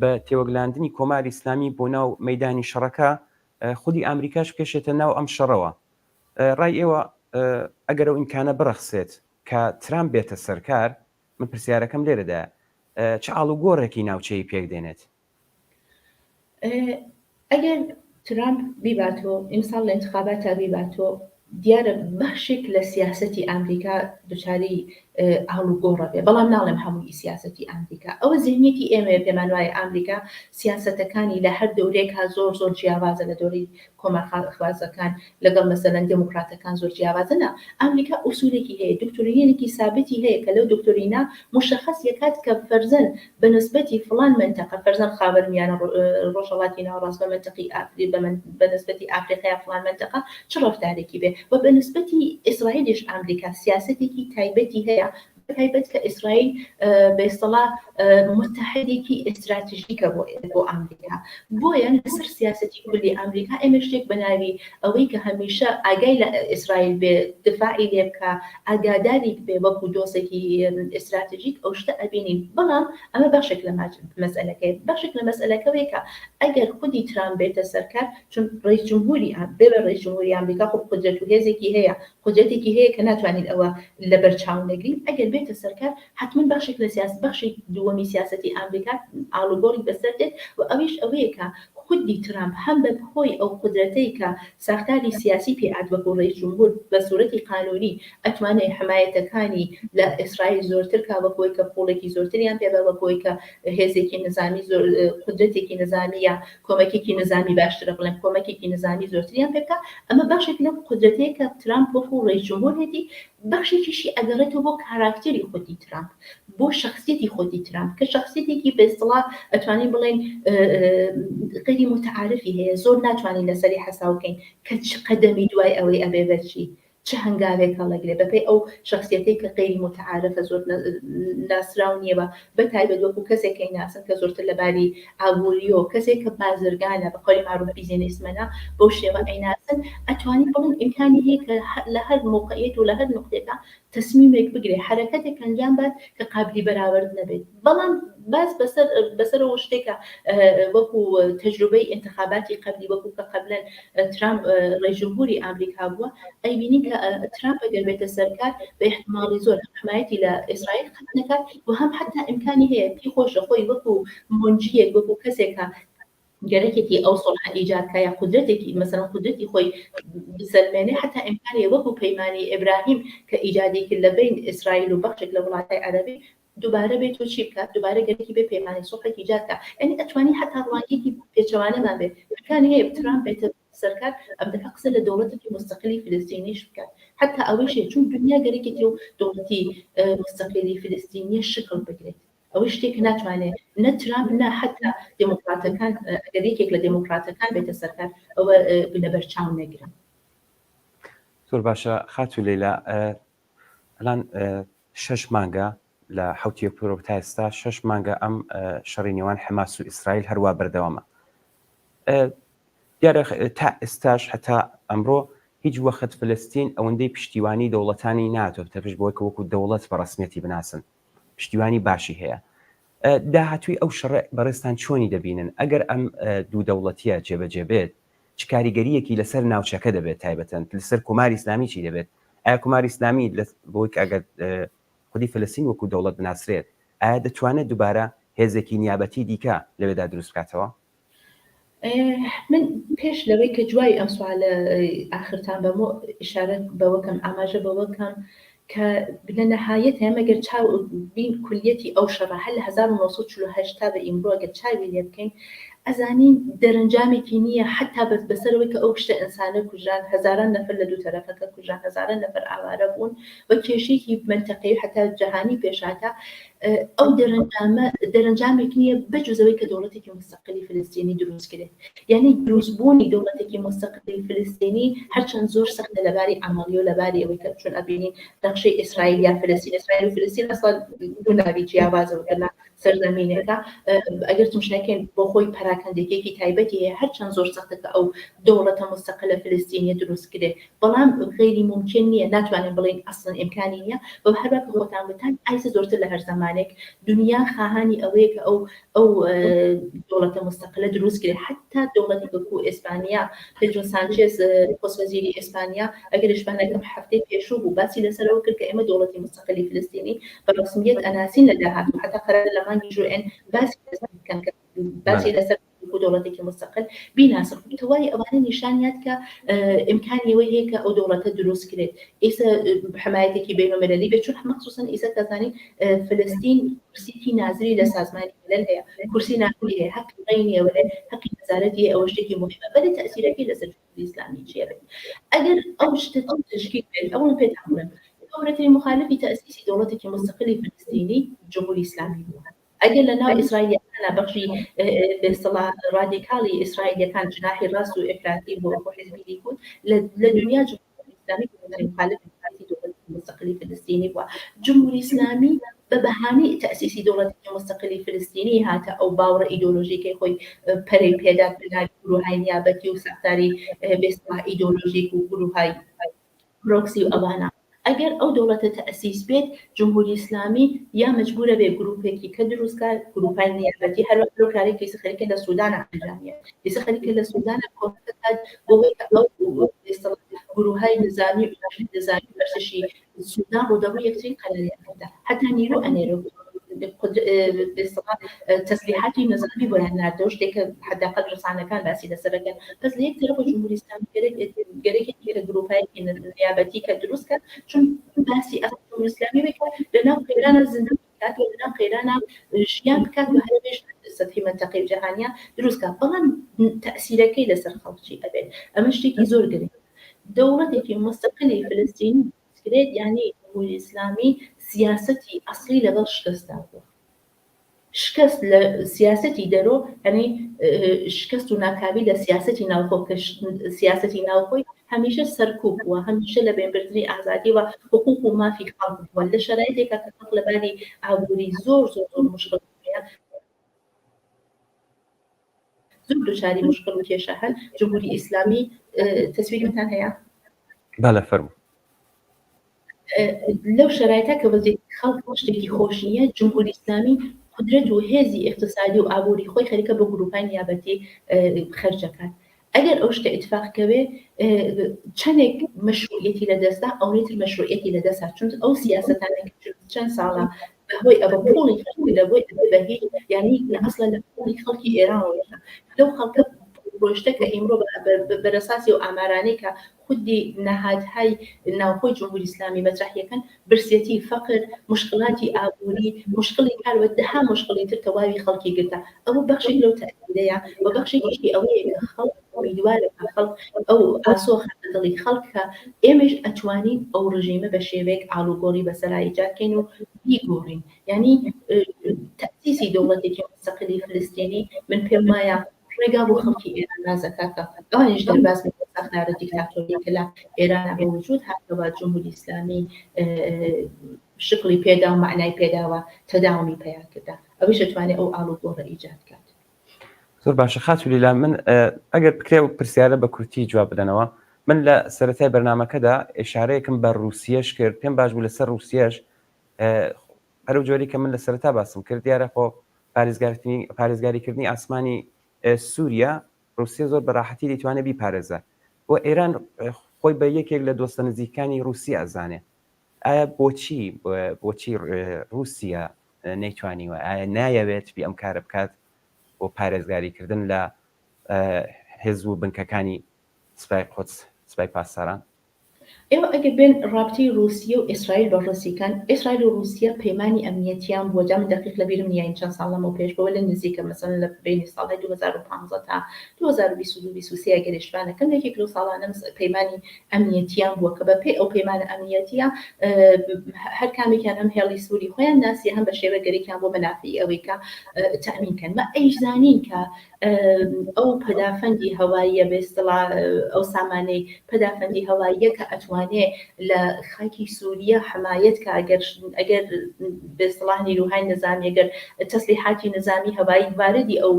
[SPEAKER 1] بە تێوەگلاندنی کۆماری ئیسلامی بۆ ناو مەیدانی شەڕەکە خودی ئەمریکاش بکێشێتە ناو ئەم شەڕەوە ڕای ئێوە ئەگەر ئەو ئیمکانە بڕەخسێت کە ترامپ بێتە سەرکار من پرسیارەکەم لێرەدا چه ئاڵوگۆڕێکی ناوچەی پێک دێنێت
[SPEAKER 2] ئەگەر ترامپ بیباتەوە ئیمساڵ لە انتخاباتە بیباتەوە دیارە بەشێک لە سیاسەتی ئەمریکا دوچاری ئاڵوگۆڕە بێ بەڵام ناڵێم هەمووی سیاسەتی ئەمریکا ئەوە ذهنیەتی ئێمە پێمان وایە ئەمریکا سیاسەتەکانی لە هەر دەورێکا زۆر زۆر جیاوازە لە دەوری کۆمەڵخوازەکان لەگەڵ مەسەلەن دموکراتەکان زۆر جیاوازە نا ئەمریکا ئوسولێکی هەیە دکتۆرینێکی ثابتی هەیە کە لەو دکتۆرینا مشخص یەکات کە فەرزەن بەنسبەتی فڵان منتەقە فەرزەن خاوەرمیانە ڕۆژهەڵاتی ناوەڕاست بە منتەقی بەنسبەتی ئافریقای فڵان منتەقە چ ڕەفتارێکی بێ و بەنسبەتی ئیسرائیلیش ئەمریکا سیاسەتێکی تایبەتی هەیە تایبەت کە ئیسرائیل بەیستەڵا متحدێکی ئستراتیژیکە بۆ ئەمریکا بۆیە لەسەر سیاسەتی کولی ئەمریکا ئێمە شتێک بەناوی ئەوەی کە هەمیشە ئاگای لە ئیسرائیل بێ دفاعی لێ بکە ئاگاداری بێ وەکو دۆسێکی ئستراتیژیک ئەو شتە ئەبینین بەڵام ئەمە بەشێک لە مەسئلەکەی بەشێک لە مەسئلەکەوەیە کە ئەگەر خودی ترامپ بێتە سەرکار چون ڕئیس جمهوری ڕئیس جمهوری ئەمریکا خۆ قدرەت و هێزێکی هەیە قدرەتێکی هەیە کە ناتوانین ئەوە لە بەرچاو نەگرین ئەگەر بێتە سەرکار حتما بەشێک لە بەشی دووەمی سیاسەتی ئەمریکا ئاڵوگۆڕی بەسەر دێت و ئەویش ئەوەیە کە خودی ترامپ هەم بە بەهۆی ئەو قدرەتەی کە ساختاری سیاسی پێعاد وەکو ڕئیس جمهور بە سوورەتی قانونی ئەتوانێت حمایەتەکانی لە ئیسرائیل زۆرتر کا وەکوی کە پوڵێکی زۆرتریان پێ بە وەکوی کە هێزێکی نظامی زۆر قدرەتێکی نظامی یا کۆمەکێکی نظامی باشترە بڵێن کۆمەکێکی نظامی زۆرتریان پێ بکە ئەمە باشێک لەو قدرەتەیە کە ترامپ وەکو ڕئیس جمهور هێتی بەشێکیشی ئەگەڕێتەوە بۆ کاراکتێری خودی ترامپ بۆ شخصیەتی خودی ترامپ کە شخصیەتێکی بەیستڵا ئەتوانین بڵێن غیری متعارفی هەیە زۆر ناتوانین لەسەری حەسا بکەین کە چ قەدەمی دوای ئەوەی ئەبێ بەرچی چه هەنگاوێک هەڵەگرێ بەپێی ئەو شخصیەتەی کە غیری متعارفە زۆر ناسراو نیەوە بەتایبەت وەکو کەسێکی ناسن کە زۆرتر لەباری ئابووریۆ کەسێک کە بازرگانە بە قەولی معروف بیزینسمەنە بەو شێوە ئەیناسن ئەتوانین بڵێن ئیمکانی هەیە کە لە هەر موقعیت و لە هەر نقطێکە تەسمیمێک بگرێ حرەکەتێک ئەنجام بات کە قابلی بەراورد نەبێت بەڵام باز بەسەر ئەو شتێکە وەکو تەجروبەی انتخاباتی قبلی وەکو کە قبلەن ترامپ ڕئیس جمهوری ئەمریکا بووە ئەیبینی کە ترامپ ئەگەر بێتە سەرکار بە احتماڵی زۆر حمایەتی لە ئیسرائیل قەت نەکات و هەم حتا ئیمکانی هەیە پێی خۆشە خۆی وەکو مۆنجیەک وەکو کەسێکە گەرەکێکی ئەو سڵح ئیجادکە یا قدرەتێکی مەسەڵەن قدرەتی خۆی بسەلمێنێ حتا ئیمکانی وەکو پەیمانی ئیبراهیم کە ئیجادی کرد لە بین ئیسرائیل و بەخشێک لە وڵاتای عەرەبی دووبارە بێت و چی بکات دووبارە گەرەکی بێ پەیمانی سڵحێکی ایجادکە یعنی ئەتوانی حتا ڕوانگەیەکی پێچەوانەمان بێت ئیمکانی هەیە ترامپ بێتە سەرکار ئەم دەفە قسە لە دەوڵەتێکی مستەقلی فلستینیش بکات حتا ئەوەیش چون دنیا گەرەکێتی و دەوڵەتی مستەقلی فلستینیە شکل بگرێت ئەوەی شتێک ناتوانێت نە ترامپ نا حتا دموکراتەکان ئەگەر یەکێک لە دموکراتەکان بێتە سەرکار ئەوە لەبەرچاو نەگرن.
[SPEAKER 1] زۆر باشە خاتو لەیلا ئەلان 6 مانگە لە 7 ئۆکتۆبر تا ئێستا 6 مانگە ئەم شەڕی نێوان حماس و ئیسرائیل هەروە بەردەوامە. دیارە تا ئێستاش هەتا ئەمڕۆ هیچ وەخت فلستین ئەوەندەی پشتیوانی دەوڵەتانی ناتۆ پێش بۆی کە وەکو دەوڵەت بە ڕسمیەتی بناسن پشتیوانی باشی هەیە. داهاتووی ئەو شەڕ بەڕێستان چۆنی دەبینن ئەگەر ئەم دوو دەوڵەتیە جێبەجێ بێت چ کاریگەریەکی لەسەر ناوچەکە دەبێت تایبەتەن لەسەر کوماری ئیسلامی چی دەبێت؟ ئایا کوماری ئیسلامی بۆی ئەگەر خودی فلستین وەکو دەوڵەت بناسرێت ئایا دەتوانێت دووبارە هێزێکی نیابەتی دیکە لەوێدا دروست بکاتەوە؟
[SPEAKER 2] من پێش لەوەی کە جوای ئەم سوالە ئاخرتان بەمۆ ئشارەت بەوەکەم ئاماژە بەوەکەم کە لە نەهایەت هەمەگەر چاو بین کولیەتی ئەو شەڕە هەر لە 1948 تا بە ئیمڕۆ ئەگەر چاوی لێ بکەین ئەزانین دەرەنجامێکی نییە حتا بەسەرەوەی کە ئەو شتە ئینسانە کوژان هەزاران نەفر لە دوو تەرەفەکە کوژان هەزاران نەفر ئاوارە بوون بە کێشێکی منتەقەی حتا جەهانی پێشاتە ئەو دەرەنجامێک نییە بەجوزەوەی کە دەوڵەتێکی مستەقلی فلستینی دروست کرێت یعنی دروستبوونی دەوڵەتێکی مستەقلی فلستینی هەرچەند زۆر سەختە لەباری ئاماڵی و لەباری ئەوەی کە چۆن ئەبینین نەخشەی ئیسرائیل یا فلستین ئیسرائیل و فلستین ئەسڵ دوو ناوی جیاوازەوە لە سەرزەمینەکە ئەگەر تمشنەکەین بۆ خۆی پەراکەندێکێکی تایبەتی هەیە هەرچەند زۆر سەختە کە ئەو دەوڵەتە مستەقلە فلستینیە دروست کرێت بەڵام غێری ممکن نییە ناتوانین بڵین ئەسڵن ئیمکانی نییە بە هەروە کە خۆتان وتان ئایسە زۆرتر لە هەر زەمانێک دنیا خواهانی ئەوەیە کە ئەو دەوڵەتە مستەقلە دروست کرێت حتا دەوڵەتی وەکو ئێسپانیا پێدرۆ سانچێز خۆسوەزیری ئێسپانیا ئەگەر ئیشپانەکەم هەفتەی پێشوو بوو باسی لەسەرەوە کرد کە ئێمە دەوڵەتی مستەقلی فلستینی بە ڕسمیەت ئەناسین لە داهاتوو حتا قەرار لە مانگی ژوئێن باسی لەسەر دەوڵەتێکی مستەقل بیناسن توای ئەوانە نیشانیات کە ئیمکانیەوەی هەیە کە ئەو دەوڵەتە دروست کرێت ئێستا حمایەتێکی بینالمللی بێت چون مەخسوسن ئێستا کەزانین فلستین کورسیی نازری لە سازمانی ملل هەیە کورسی نازری هەیە حەقی غەینی ئەوە حەقی نەزارەتی ئەوە شتێکی مهمە بەڵێ تەئسیرەکەی لەسەر ئیسلامی چیە بێت ئەگەر ئەو شتە تشکیل بێت ئەوڵ پێتان بڵێم دەوڵەتی مخالفی تەئسیسی دەوڵەتێکی مستەقلی فلستینی جمهوری ئیسلامی بووە ئەگەر لە ناو ئیسرائیلەکانە بەخشی بێسەڵا ڕادیکاڵی ئیسرائیلەکان جناحی ڕاست و ئفراطی بۆ حزبی بوون لە دنیا جمهوری ئیسلامی مخالف دەوڵەتی مستەقلی فلستینی بووە جمهوری ئیسلامی بە بەهانەی تەئسیسی دەوڵەتی مستەقلی فلستینی هاتە ئەو باوەڕە ئیدۆلۆژیکەی خۆی پەرەی پێدات بناوی گروههای نیابەتی و سەختاری بێسەڵا ئیدۆلۆژیک و گروههای پرۆکسی و ئەوانە ئەگەر ئەو دەوڵەتە تەئسیس بێت جمهوری ئیسلامی یا مەجبورە بێ گروپێکی کە دروستکار گروپای نیابەتی هەروەک کارێکی خەریکە لە سوودانە ئەنجامیە ئێستا خەریکە لە سوودانە کۆمەکات بۆی ئەو گروههای نظامی و نظامی بەششی سوودان ڕوودەڕووی یەکتری قەراریاندا هەتا نیرو ئەنێرۆ تەسلیحاتی نظامی بۆیان ناردەوە شتێکە حداقل ڕسانەکان باسی لەسەرەکەن بەس لە یەک تەرەفە جمهوری ئیسلامی گەرەێکی لە گروپایەکی نیابەتی کە دروستکە چون باسی جمهوری ئیسلامی بکات لەناو قەیرانە زیندوو بکات و لەناو قەیرانە ژیان بکات و هەروەش سەتحی منتەقەی و جەهانیە دروستکات بەڵام تەئسیرەکەی لەسەر خەڵکی ئەبێت ئەمە شتێکی زۆر گرنگە دەوڵەتێکی مستەقلی فلستینی دروستکرێت یعنی جمهوری ئیسلامی سیاسەتی ئەسڵی لەگەڵ شکستدا بووە شکست لە سیاسەتی دەرۆ هەنی شکست و ناکاوی لە سیاسەتی ناوخۆ سیاسەتی ناوخۆی هەمیشە سەرکوب بووە هەمیشە لە بێنبردنی ئازادی و حقوق و مافی خەڵک بووە لە شەرایطێکە کە خەڵک لەباری ئابووری زۆر مشکل زۆر دوچاری مشکل و کێشە هەن جمهوری ئیسلامی تەسویرتان هەیە
[SPEAKER 1] بەڵێ فەرموو
[SPEAKER 2] لەو شەرایطە کە وەزیری خەڵک شتێکی خۆشیە جمهوری ئیسلامی قدرت و هێزی اقتصادی و ئابووری خۆی خەریکە بە گروپای نیابەتی خەرجەکات ئەگەر ئەو شتە ئیتفاقکەوێ چەندێک مەشروعیەتی لەدەستا ئەوەیتر مەشروعیەتی لەدەستا چون ئەو سیاسەتانێک چەند ساڵە بەهۆی ئەوە پۆڵی خەڵکی لەبۆی بە هیچ یعنی لە ئەسڵە لە پۆڵی خەڵکی ئێران ڕۆیشتە لەو خەڵکە ڕۆشتە کە ئیمڕۆ بەرەساسی و ئامارانەی کە خودی نەهادهای ناوخۆی جمهوری ئیسلامی مەطرحیەکەن برسێتی فەقر مشکلاتی ئابووری مشکلی کارەوە دەها مشکلی تر تەواوی خەڵکی گرتە ئەوە بەخشێک لەو تەئسیرەیە و بەخشێکی ئەوەیە کە خەڵک امیدوارە خەڵک ئەو ئاسۆخە دڵی خەڵکە ئێمەش ئەتوانین ئەو ڕژیمە بە شێوەیەک ئاڵوگۆڕی بەسەرا ایجادکەین و بیگۆڕین یعنی تەسیسی دەوڵەتێکی مستەقلی فلستینی من پێم وایە ڕێگا بۆ خەڵکی ئێران نازەکاتە ئەوانیش دەرباز ساختارە دیکتاتۆری کە لە ئێرانە بە وجود هاتەوە جمهوری ئیسلامی شکلی پێدا و معنای پێداوە تەداومی پێیا کردا ئەویش دەتوانێت ئەو ئاڵوگۆڕە ایجاد کات.
[SPEAKER 1] زۆر باشە خاتولیلا من ئەگەر بکرێ و پرسیارە بە کورتی جواب بدەنەوە من لە سەرەتای بەرنامەکەدا ئێشارەیەکم بە رووسیەش کرد پێم باش بوو لەسەر رووسیەش هەرو جۆری کە من لە سەرەتا باسم کرد دیارە خۆ پارێزگاریکردنی ئاسمانی سووریا رووسیا زۆر بەراحەتی دەیتوانێت بیپارێزە بۆ ئێران خۆی بە یەکێک لە دۆستە نزیکانی رووسیا ئەزانێ ئایا بۆچی رووسیا نەیتوانیوە ئایا نایەوێت بی ئەم کارە بکات بۆ پارێزگاریکردن لە حزب و بنکەکانی سوپای قودس سوپای پاسداران
[SPEAKER 2] ئێوە ئەگەر بێن ڕابطەی رووسیا و ئیسرائیل بە ڕۆسیەکان ئیسرائیل و رووسیا پەیمانی ئەمنیەتیان بووە جا من دەقیق لەبیرم نییە چەند ساڵ لەمەوە پێش بەوە لە نزیکە مەسەڵەن لە بینی ساڵی 2015 تا 2022 گەریشتوانە کەمێکی کلو ساڵانە پەیمانی ئەمنیەتیان بووە کە بە پێی ئەو پەیمانە ئەمنیەتیە هەر کامێکیان هەم هێڵی سووری خۆیان ناسی هەم بە شێوە گەریکیان بۆ مەنافعی ئەوەی کە تەئمینکەن مە ئەیزانین کە ئەو پەدافەندی هەواییە بێستڵا ئەو سامانەی پەدافەندی هەواییە کە ئەتوانێ لە خاکی سووریا حمایەت کە ئەگەر بێستڵا نیروهای نظامی ئەگەر تەسلیحاتی نظامی هەوایی واردی ئەو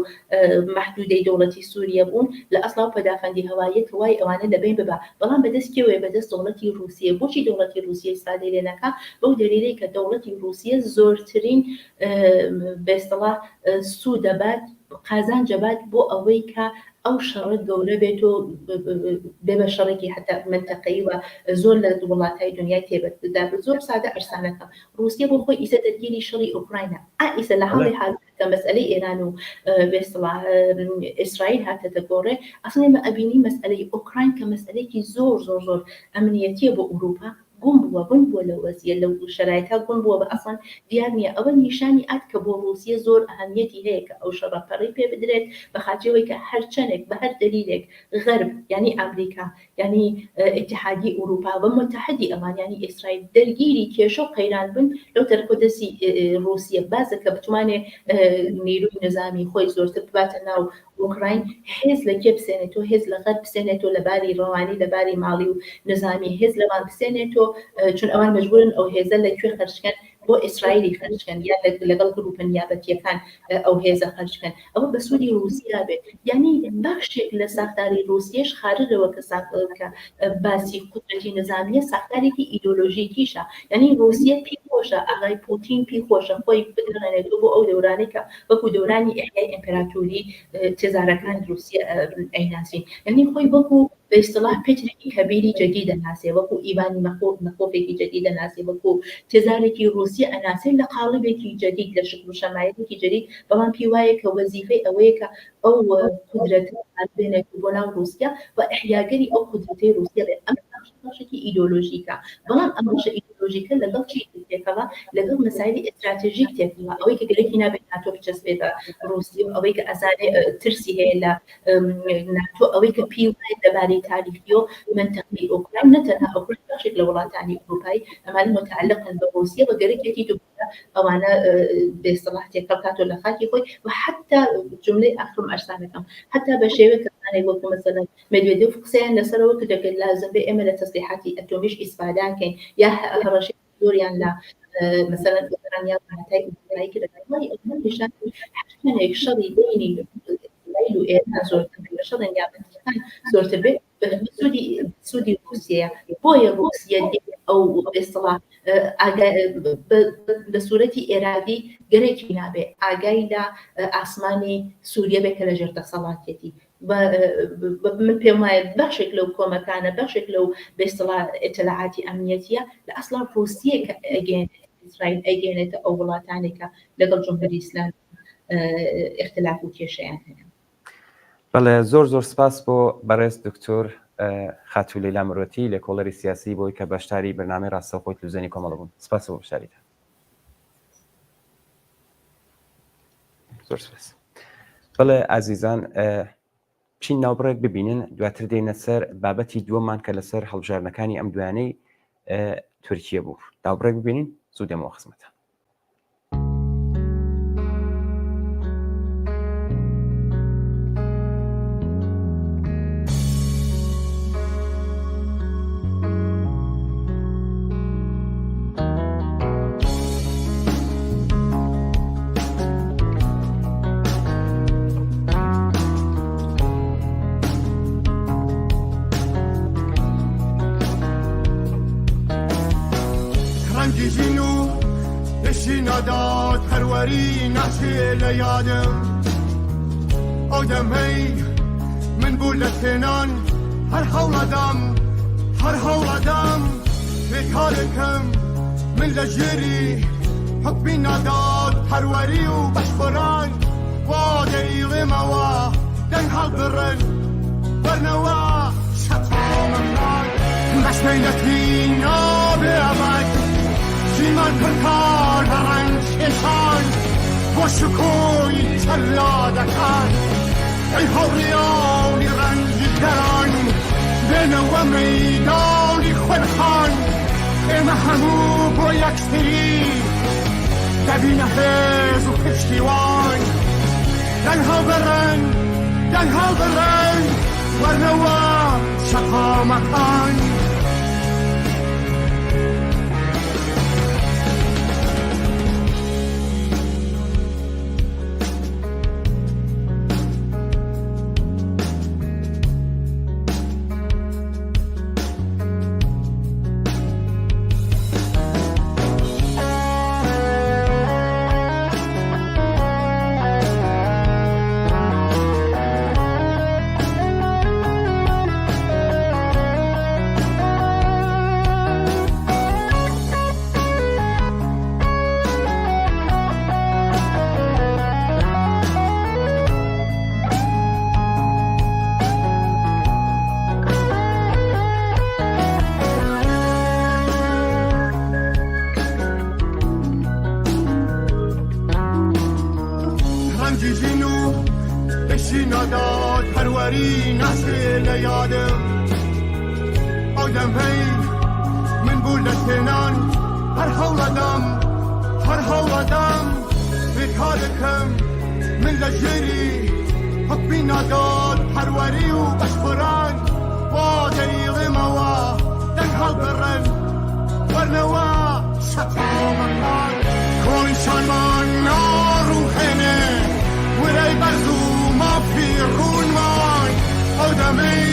[SPEAKER 2] محدودەی دەوڵەتی سووریا بوون لە ئەسڵا پەدافەندی هەواییەک وای ئەوانە لەبین ببا بەڵام بەدەستکەوێ بەدەست دەوڵەتی رووسیا بۆچی دەوڵەتی رووسیا ئیسادەی لێ نەکا بەو دلیلەی کە دەوڵەتی رووسیا زۆرترین بێستڵا سوود دەبات قازان جەبات بۆ ئەوەی کە ئەو شەڕە گەورە بێت و بێ بە شەڕێکی حتا منتەقەی و زۆر لە وڵاتهای دنیای تێبەردا زۆر سادە ئەرسانەکە رووسیا بۆ خۆی ئیسە دەرگیری شەڕی ئوکراینە ئیسە لە حاڵی حال کە مەسئلەی ئێران و بێستڵا ئیسرائیل هاتەتە گۆڕێ ئەسڵی مە ئەبینی مەسئلەی ئوکراین کە مەسئلەیەکی زۆر ئەمنیەتیە بۆ ئوروپا گوم بووە لە وەزیە لەو شرایطە گوم بووە بە ئەسڵان دیار نییە ئەوە نیشانی ئات کە بۆ رووسیا زۆر ئەهەمیەتی هەیە کە ئەو شەڕەپەڕی پێ بدرێت بە خاطرەوەی کە هەر چەندێک بە هەر دلیلێک غەرب ینی ئەمریکا ینی ئیتحادی ئوروپا بە متحدی ئەوان ینی ئیسرائیل دەرگیری کێشە و قەیران بن لەو تەرکۆدەسی رووسیا بازە کە بتوانێ نیروی نظامی خۆی زۆرتر بباتە ناو ئوکراین هێز لە کێ بسێنێتەوە هێز لە غەرب بسێنێتەوە لەباری ڕەوانی لەباری ماڵی و نظامی هێز لەوان بسێنێتەوە چون ئەوان مەجبورن ئەو هێزە لەکوێ خەرجکەن بۆ ئیسرائیلی خەرجکەن یا لەگەڵ گروپە نیابەتیەکان ئەو هێزە خەرجکەن ئەوە بە سوودی رووسیا بێت یعنی بەخشێک لە ساختاری رووسیاش خارجەوە کە باسی قودرەتی نظامیە ساختارێکی ئیدۆلۆژیکیشە یعنی رووسیا پێی خۆشە ئاغای پوتین پێی خۆشە خۆی بدرێنێتەوە بۆ ئەو دەورانەی کە وەکو دەورانی ئەحیای ئیمپێراتۆری تێزارەکان رووسیا ئەیناسین یعنی خۆی وەکو به اصطلاح پترێکی کەبیری جدید دەناسێ وەکو ئیوانی مەخۆفێکی جدید دەناسێ وەکو تێزارێکی رووسیا ئەناسێ لە قاڵبێکی جدید لە شکل و شەمایەتێکی جدید بەڵام پێی وایە کە وەزیفەی ئەوەیە کە ئەو قودرەت بێنێت بۆ ناو رووسیا و ئەحیاگەری ئەو قودرەتەی رووسیا بێت ئەم بەشێکی ئیدۆلۆژیکە بەڵام ئەم بەشە ئیدۆلۆژیکە لەگەڵ چی تێکەوە لەگەڵ مەسایلی ئستراتێژیک تێکەوە ئەوەی کە گەرەکی نابێت ناتۆ بچەسبێ بە رووسیا و ئەوەی کە ئەزانێ ترسی هەیە لە ناتۆ ئەوەی کە پێی وایە لەبارەی تاریخی و منطقی ئوکراین نەتەنها ئوکراین بەشێک لە وڵاتانی ئەوروپای ئەمانە متعلقن بە رووسیا و گەرەکێکی دووبارە ئەوانە بێستەڵاح تێکەڵکات و لە خاکی خۆی و حتا جملەی ئاخرم ئەرسانەکەم حتا بە شێوەیە کەسانێک وەکو مەسەلەن مێدوێدێف قسەیان لەسەرەوە کە دەکرد لازم بێ ئێمە لە تەسلیحاتی ئەتۆمیش ئیسپاداکەین یا هەڕەشەی زۆریان لە مثلا ئوکرانیا هەتای ئوکرایی کە دەکەوای ئەوە نیشان هەرچەندێک شەڕی بینی ئیسرائیل و ئێران زۆرتر بێ شەڕی نیابەتیەکان زۆرتر بێت سوودی رووسیە بۆیە رووسیا ئەو بێستەڵاح بە سوورەتی ئێرادی گەرەکی نابێ ئاگای لە ئاسمانی سووریا بێت کە لە ژێر دەسەڵاتێتی من پێم وایە بەشێک لەو کۆمەکانە بەشێک لەو بێستەڵاح ئیتلاعاتی ئەمنیەتیە لە ئەسڵا رووسیا کە ئەگەێنێت ئیسرائیل ئەگەێنێتە ئەو وڵاتانێکە لەگەڵ جمهوری ئیسلامی اختلاف و کێشەیان هەیە.
[SPEAKER 1] بەڵێ زۆر سپاس بۆ بەڕێز دکتۆر خاتولیلا مرۆتی لێکۆڵەری سیاسی بۆی کە بەشداری بەرنامەی ڕاستەوخۆی تلویزیۆنی کۆمەڵە بوون. سپاس بۆ بەشداریتان. زۆر سپاس. بەڵێ ئازیزان بچین ناوبڕێک ببینن دواتر دێنە سەر بابەتی دووەمان کە لەسەر هەڵبژارنەکانی ئەم دوانەی تورکیە بوو. ناوبڕێک ببینین زوو دێمەوە خزمەتە.
[SPEAKER 3] داد هەروەری ناچێ لە یادم ئەو دەمەی من بوو لە تێنان هەر هەوڵەدام بێکارێکم من لە ژێری حکمی ناداد هەروەری و بەشبڕان وا دەیڵێمەوە دەنگ هەڵبڕن وەرنەوە شەتۆمەمران بەشمەینەتی نابێ ئەمەد سیمان پرکار بەڕەنگ کێشان بۆ شکۆی چەلادەکان ئەی هەوڕیانی ڕەنگی گەران بێنەوە مەیدانی خوێنخان ئێمە هەموو بۆ یەکتری دەبینە هێز و پشتیوان دەنگ هەڵبڕن وەرنەوە شەقامەکان ناداد هەروەری ناچێ لە یادم ئەو دەمەی من بوو لە تێنان هەر هەوڵەدام بێکارێکم من لە ژێری حکمی ناداد هەروەری و بەشبڕان وا دەیڵێمەوە دەنگ هەڵبڕن وەرنەوە شەتۆمەکان کۆنشانمان ناڕووهێنێ وەرەی بەرز و مافی ڕوونمان ئەو دەمەی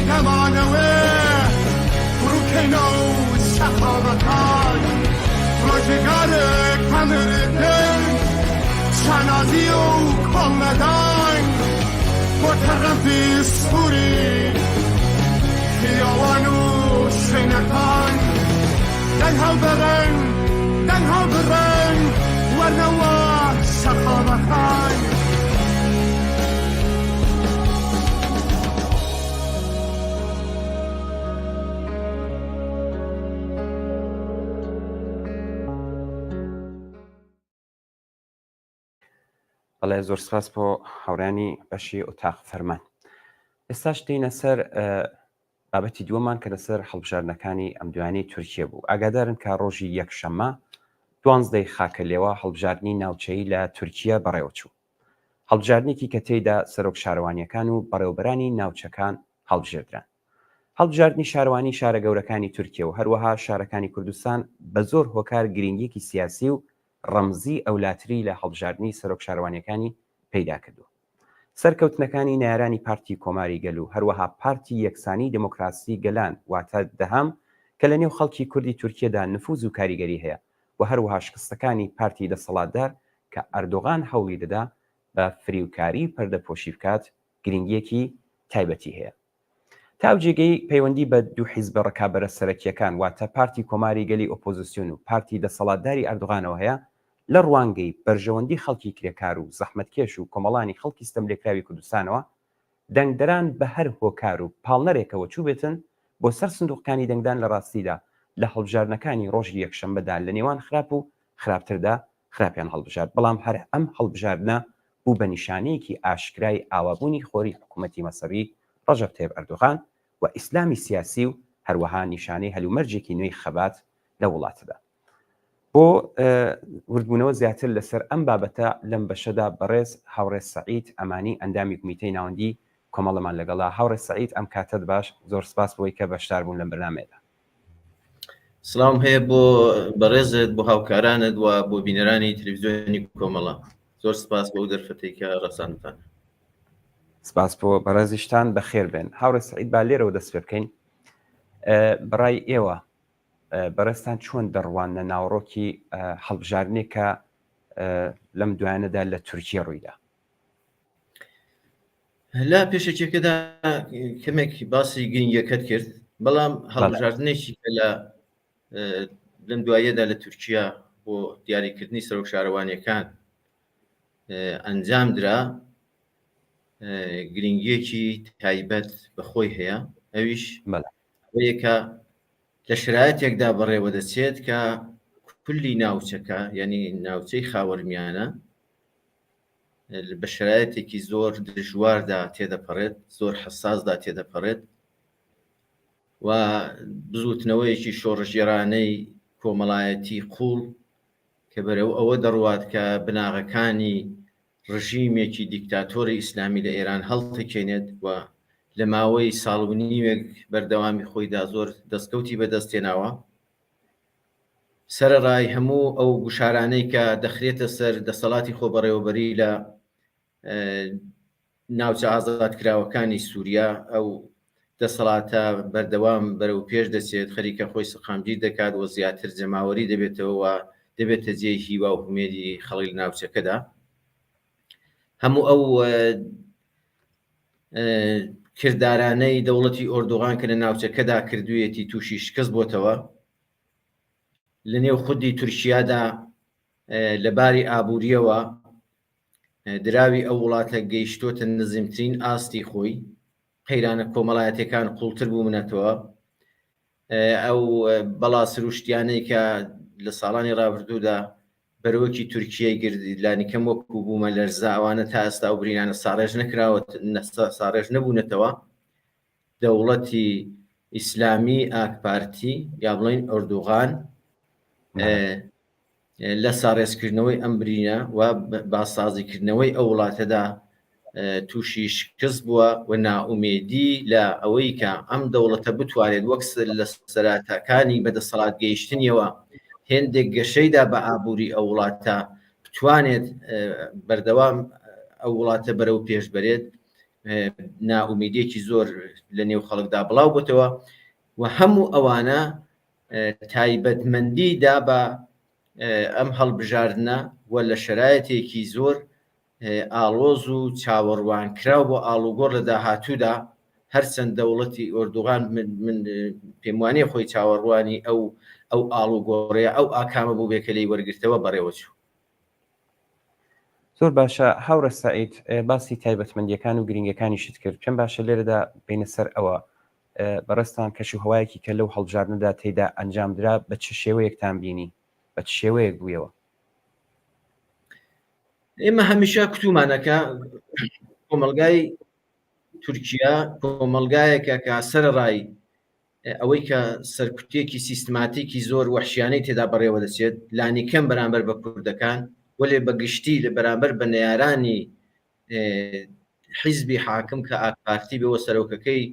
[SPEAKER 3] دەمانەوێ ڕووکەینە و شەقامەکان ڕۆژێگارێک هەمردن شانازی و کۆڵمەدان بۆ تەڕەفی سووری خیاوان و شوێنەکان دەنگ هەڵبڕن وەرنەوە شەقامەکان
[SPEAKER 1] بەڵێ زۆر سپاس بۆ هاوڕانی بەشی ئۆتاق فەرمان. ئێستاش دێنە سەر بابەتی دووەمان کە لەسەر هەڵبژارنەکانی ئەم دوانەی تورکیە بوو. ئاگادارن کە ڕۆژی یەکشەممە 12 خاکە لێوە هەڵبژاردننی ناوچەی لە تورکیە بەڕێوەچوو. هەڵبژاردنێکی کە تێیدا سەرۆک شارەوانیەکان و بەڕێوەبەرانی ناوچەکان هەڵبژێردران. هەڵبژاردننی شارەوانی شارە گەورەکانی تورکیە و هەروەها شارەکانی کوردستان بە زۆر هۆکار گرنگیەکی سیاسی و ڕەمزی ئەولاتری لە هەڵبژاردننی سەرۆک شارەوانیەکانی پەیدا کردو. سەرکەوتنەکانی نارانی پارتی کۆماری گەل و هەروەها پارتی یەکسانی دموکراسی گەلان واتە دەهەم کە لە نێو خەڵکی کوردی تورکیەدا نفوذ و کاریگەری هەیە و هەروەها شکستەکانی پارتی دەسەڵاتدار کە ئەردۆغان هەوڵی دەدا بە فریوکاری پەردەپۆشی بکات گرنگیەکی تایبەتی هەیە. تاوجێگەی پەیوەندی بە دوو حیزبە ڕکابەرە سەرەکیەکان واتە پارتی کۆماری گەلی ئۆپۆزیسیۆن و پارتی دەسەڵاتداری ئەردۆغانەوە هەیە لە ڕوانگەی بەرژەوەندی خەڵکی کرێکار و زەحمەتکێش و کۆمەڵانی خەڵکی ستەملێکراوی کوردستانەوە دەنگدەران بە هەر هۆکار و پاڵنەرێکەوە چوو بێتن بۆ سەر سندوقەکانی دەنگدان لە ڕاستیدا لە هەڵبژاردنەکانی ڕۆژی یەکشەمبەدا لە نێوان خراپ و خراپتردا خراپیان هەڵبژارد. بەڵام هەر ئەم هەڵبژاردنە بوو بە نیشانەیەکی ئاشکرای ئاوابوونی خۆری حکوومەتی مەسەری ڕەجەب تایب ئەردۆغان و ئیسلامی سیاسی و هەروەها نیشانەی هەلومەرجێکی نوێی خەبات لە وڵاتەدا. بۆ وردبوونەوە زیاتر لەسەر ئەم بابەتە لەم بەشەدا بەڕێز هاوڕێز سەعید ئەمانی ئەندامی کومیتەی ناوەندی کۆمەڵەمان لەگەڵا. هاوڕێز سەعید ئەم کاتت باش، زۆر سپاس بۆی کە بەشدار بوون لەم بەرنامەیەدا.
[SPEAKER 4] سلام هەیە بۆ بەڕێزت، بۆ هاوکارانت و بۆ بینەرانی تەلەڤیزیۆنی کۆمەڵە. زۆر سپاس بۆ دەرفەتەی کە ڕەساندتان.
[SPEAKER 1] سپاس بۆ بەڕێزیشتان بەخێر بێن. هاوڕێز سەعید با لێرەوە دەست پێ بکەین. بەڕای ئێوە بەڕێستان چۆن دەڕوانە ناوڕۆکی هەڵبژاردنێکە لەم دوایانەدا لە تورکیا ڕوویدا؟
[SPEAKER 4] لا پێشێکێکەدا کەمێک باسی گرنگەکەت کرد، بەڵام هەڵبژاردنێکی کە لەم دوایەدا لە تورکیا بۆ دیاریکردنی سەرۆک شارەوانیەکان ئەنجام درا گرنگیەکی تایبەت بەخۆی هەیە. ئەویش یەکە لە شرایەتێکدا بەڕێوە دەچێت کە کولی ناوچەکە، یعنی ناوچەی خاوەرمیانە، بە شرایەتێکی زۆر دژواردا تێدەپەڕێت، زۆر حساسدا تێدەپەڕێت و بزوتنەوەیەکی شۆڕژێرانەی کۆمەڵایەتی قوڵ کە بەرەو ئەوە دەڕوات کە بناغەکانی ڕژیمێکی دیکتاتۆری ئیسلامی لە ئێران هەڵتەکێنێت و لە ماوەی ساڵ و نیوێک بەردەوامی خۆیدا زۆر دەستکەوتی بەدەستێناوە. سەرەڕای هەموو ئەو گوشارانەی کە دەخرێتە سەر دەسەڵاتی خۆبەڕێوەبەری لە ناوچە ئازادکراوەکانی سووریا، ئەو دەسەڵاتە بەردەوام بەرەو پێش دەچێت، خەریکە خۆی سەقامگیر دەکات و زیاتر جەماوەری دەبێتەوە و دەبێتە جێی هیوا و هومێدی خەڵکی ناوچەکەدا. هەموو ئەو کردارانەی دەوڵەتی ئۆردۆغان کە لە ناوچەکەدا کردوویەتی تووشی شکست بۆتەوە. لە نێو خودی تورکیادا لەباری ئابووریەوە دراوی ئەو وڵاتە گەیشتۆتە نزمترین ئاستی خۆی، قەیرانە کۆمەڵایەتەکان قوڵتر بوومنەتەوە. ئەو بەڵا سروشتیانەی کە لە ساڵانی ڕابردوودا بەرەوەکی تورکیای گردلانیکەم وەکو بوومە لەرزە، ئەوانە تا ئێستا و برینانە ساڕێژ نەکراوە، ساڕێژ نەبوونەتەوە. دەوڵەتی ئیسلامی ئاکپارتی یا بڵین ئۆردۆغان لە ساڕێزکردنەوەی ئەم برینە و باسازیکردنەوەی ئەو وڵاتەدا تووشی شکست بووە و نائومێدی لە ئەوەی کە ئەم دەوڵەتە بتوانێت وەک لە سەراتاکانی بەدەسەڵات گەیشتنیەوە هێندێک گەشەیدا بە ئابووری ئەو وڵاتە بتوانێت بەردەوام ئەو وڵاتە بەرەو پێش بەرێت، نائومێدیەکی زۆر لە نێو خەڵکدا بڵاو بووتەوە و هەموو ئەوانە تایبەتمەندیدا بە ئەم هەڵبژاردنە و لە شرایەتێکی زۆر ئاڵۆز و چاوەڕوانکراو بۆ ئاڵوگۆڕ لە داهاتوودا. هەرچەند دەوڵەتی ئۆردۆغان من پێم وانەیە خۆی چاوەڕوانی ئەو ئاڵوگۆڕەیە ئەو ئاکامە بوو بێکە لەی وەرگرتەوە بەڕێوە چوو.
[SPEAKER 1] زۆر باشە هاوڕێز سەعید، باسی تایبەتمەندیەکان و گرنگەکانیشت کرد. پێم باشە لێرەدا بینە سەر ئەوە بەڕێستان کەش و هەوایەکی کە لەو هەڵبژاردنەدا تێیدا ئەنجام درا بە چ شێوەیەکتان بینی، بە چ شێوەیەک بوویەوە؟
[SPEAKER 4] ئێمە هەمیشە کتومانەکە کۆمەلگای تورکیا کۆمەلگایەکە کە سەرڕای ئەوەی کە سەرکوتێکی سیستماتیکی زۆر وەحشیانەی تێدا بەڕێوە دەچێت، لانیکەم بەرامبەر بە کوردەکان وەلێ بەگشتی لە بەرامبەر بە نەیارانی حیزبی حاکم کە ئاکپارتی بەوە سەرۆکەکەی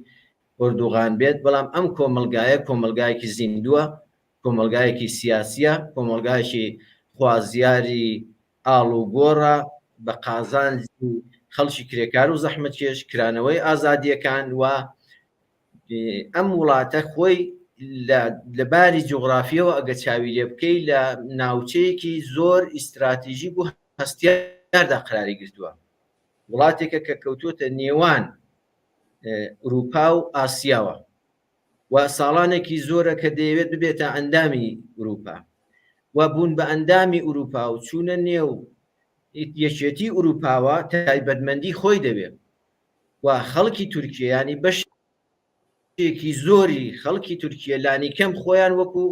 [SPEAKER 4] ئۆردۆغان بێت. بەڵام ئەم کۆمەلگایە کۆمەلگایەکی زیندووە، کۆمەلگایەکی سیاسیە، کۆمەلگایەکی خوازیاری ئاڵوگۆڕە بە قازانجی خەڵکی کرێکار و زەحمەتکێش، کرانەوەی ئازادیەکان و ئەم وڵاتە خۆی لە باری جوغرافیەوە ئەگە چاوی لێ بکەی لە ناوچەیەکی زۆر ئیستراتیژیک و هەستیاردا قراری گرتووە. وڵاتێکە کە کەوتوتە نێوان ئوروپا و ئاسیاوە و ساڵانێکی زۆرە کە دەیەوێت ببێتە ئەندامی ئوروپا و بوون بە ئەندامی ئوروپا و چوونە نێو یەکێتی ئوروپاوە تایبەتمەندی خۆی دەبێت و خەڵکی تورکیانی بەشێکی زۆری خەڵکی تورکیە لانیکەم خۆیان وەکو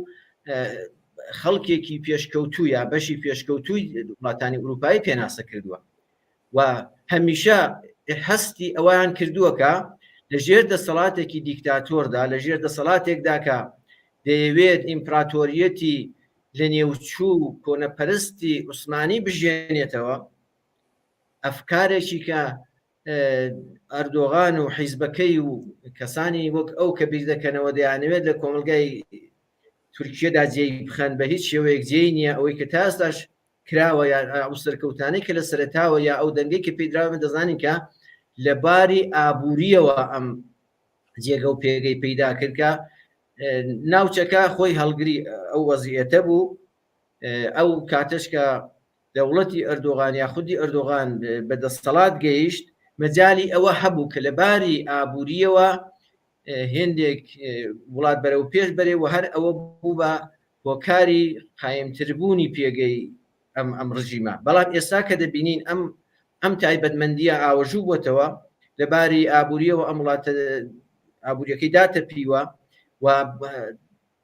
[SPEAKER 4] خەڵکێکی پێشکەوتوو یا بەشی پێشکەوتووی وڵاتانی ئوروپایی پێناسە کردووە و هەمیشە هەستی ئەویان کردووەکە لە ژێر دەسەڵاتێکی دیکتاتۆردا لە ژێر دەسەڵاتێکدا کە دەیەوێت ئیمپراتۆریەتی لە نێوچوو کۆنەپەرستی عوسمانی بژێنێتەوە ئەفکارێکی کە ئەردۆغان و حیزبەکەی و کەسانی وەک ئەو کە بیر دەکەنەوە دەیانەوێت لە کۆمەلگای تورکیەدا جێی بخەن بە هیچ شێوەیەک جێی نییە ئەوەی کە تا ئێستاش کراوە یا ئەو سەرکەوتانەی کە لە سەرەتاوە یا ئەو دەنگەی کە پێدراوە دەزانین کە لە باری ئابووریەوە ئەم جێگە و پێگەی پەیدا کرد کە ناوچەکە خۆی هەڵگری ئەو وەزیەتە بوو ئەو کاتەش کە دەوڵەتی ئەردۆغان یاخودی ئەردۆغان بەدەستەڵات گەیشت مەجای ئەوە هەبوو کە لە باری ئابووریەوە هێندێک وڵات بەرەو پێش بەرێ و هەر ئەوە بوو بە هۆکاری قایمتربوونی پێگەی ئەم ڕژیمە بەڵام ئێستا کە دەبینین ئەم تایبەتمەندیە ئاوەژوو بۆتەوە لە باری ئابووریەوە ئەم وڵاتە ئابوووریەکەی داتەپیوە و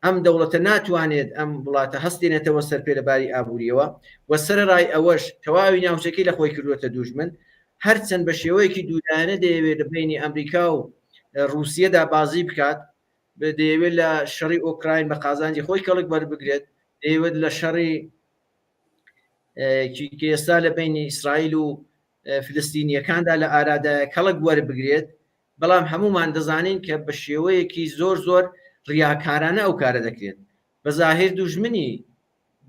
[SPEAKER 4] ئەم دەوڵەتە ناتوانێت ئەم وڵاتە هەستێنێتەوە سەر پێ لە باری ئابووریەوە و سەرڕای ئەوەش تەواوی ناوچەکەی لە خۆی کردوێتە دوژمن هەرچەند بە شێوەیەکی دوودانە دەیەوێت لە بینی ئەمریکا و رووسیەدا بازی بکات دەیەوێت لە شەڕی ئۆکراین بە قازانجی خۆی کەڵک وەربگرێت دەیەوێت لە شەڕی ئێستا لە بینی ئیسرائیل و فلستینیەکاندا لە ئارادە کەڵک وەربگرێت بەڵام هەمومان دەزانین کە بە شێوەیەکی زۆر ڕیاکارانە ئەو کارە دەکرێت بەظاهر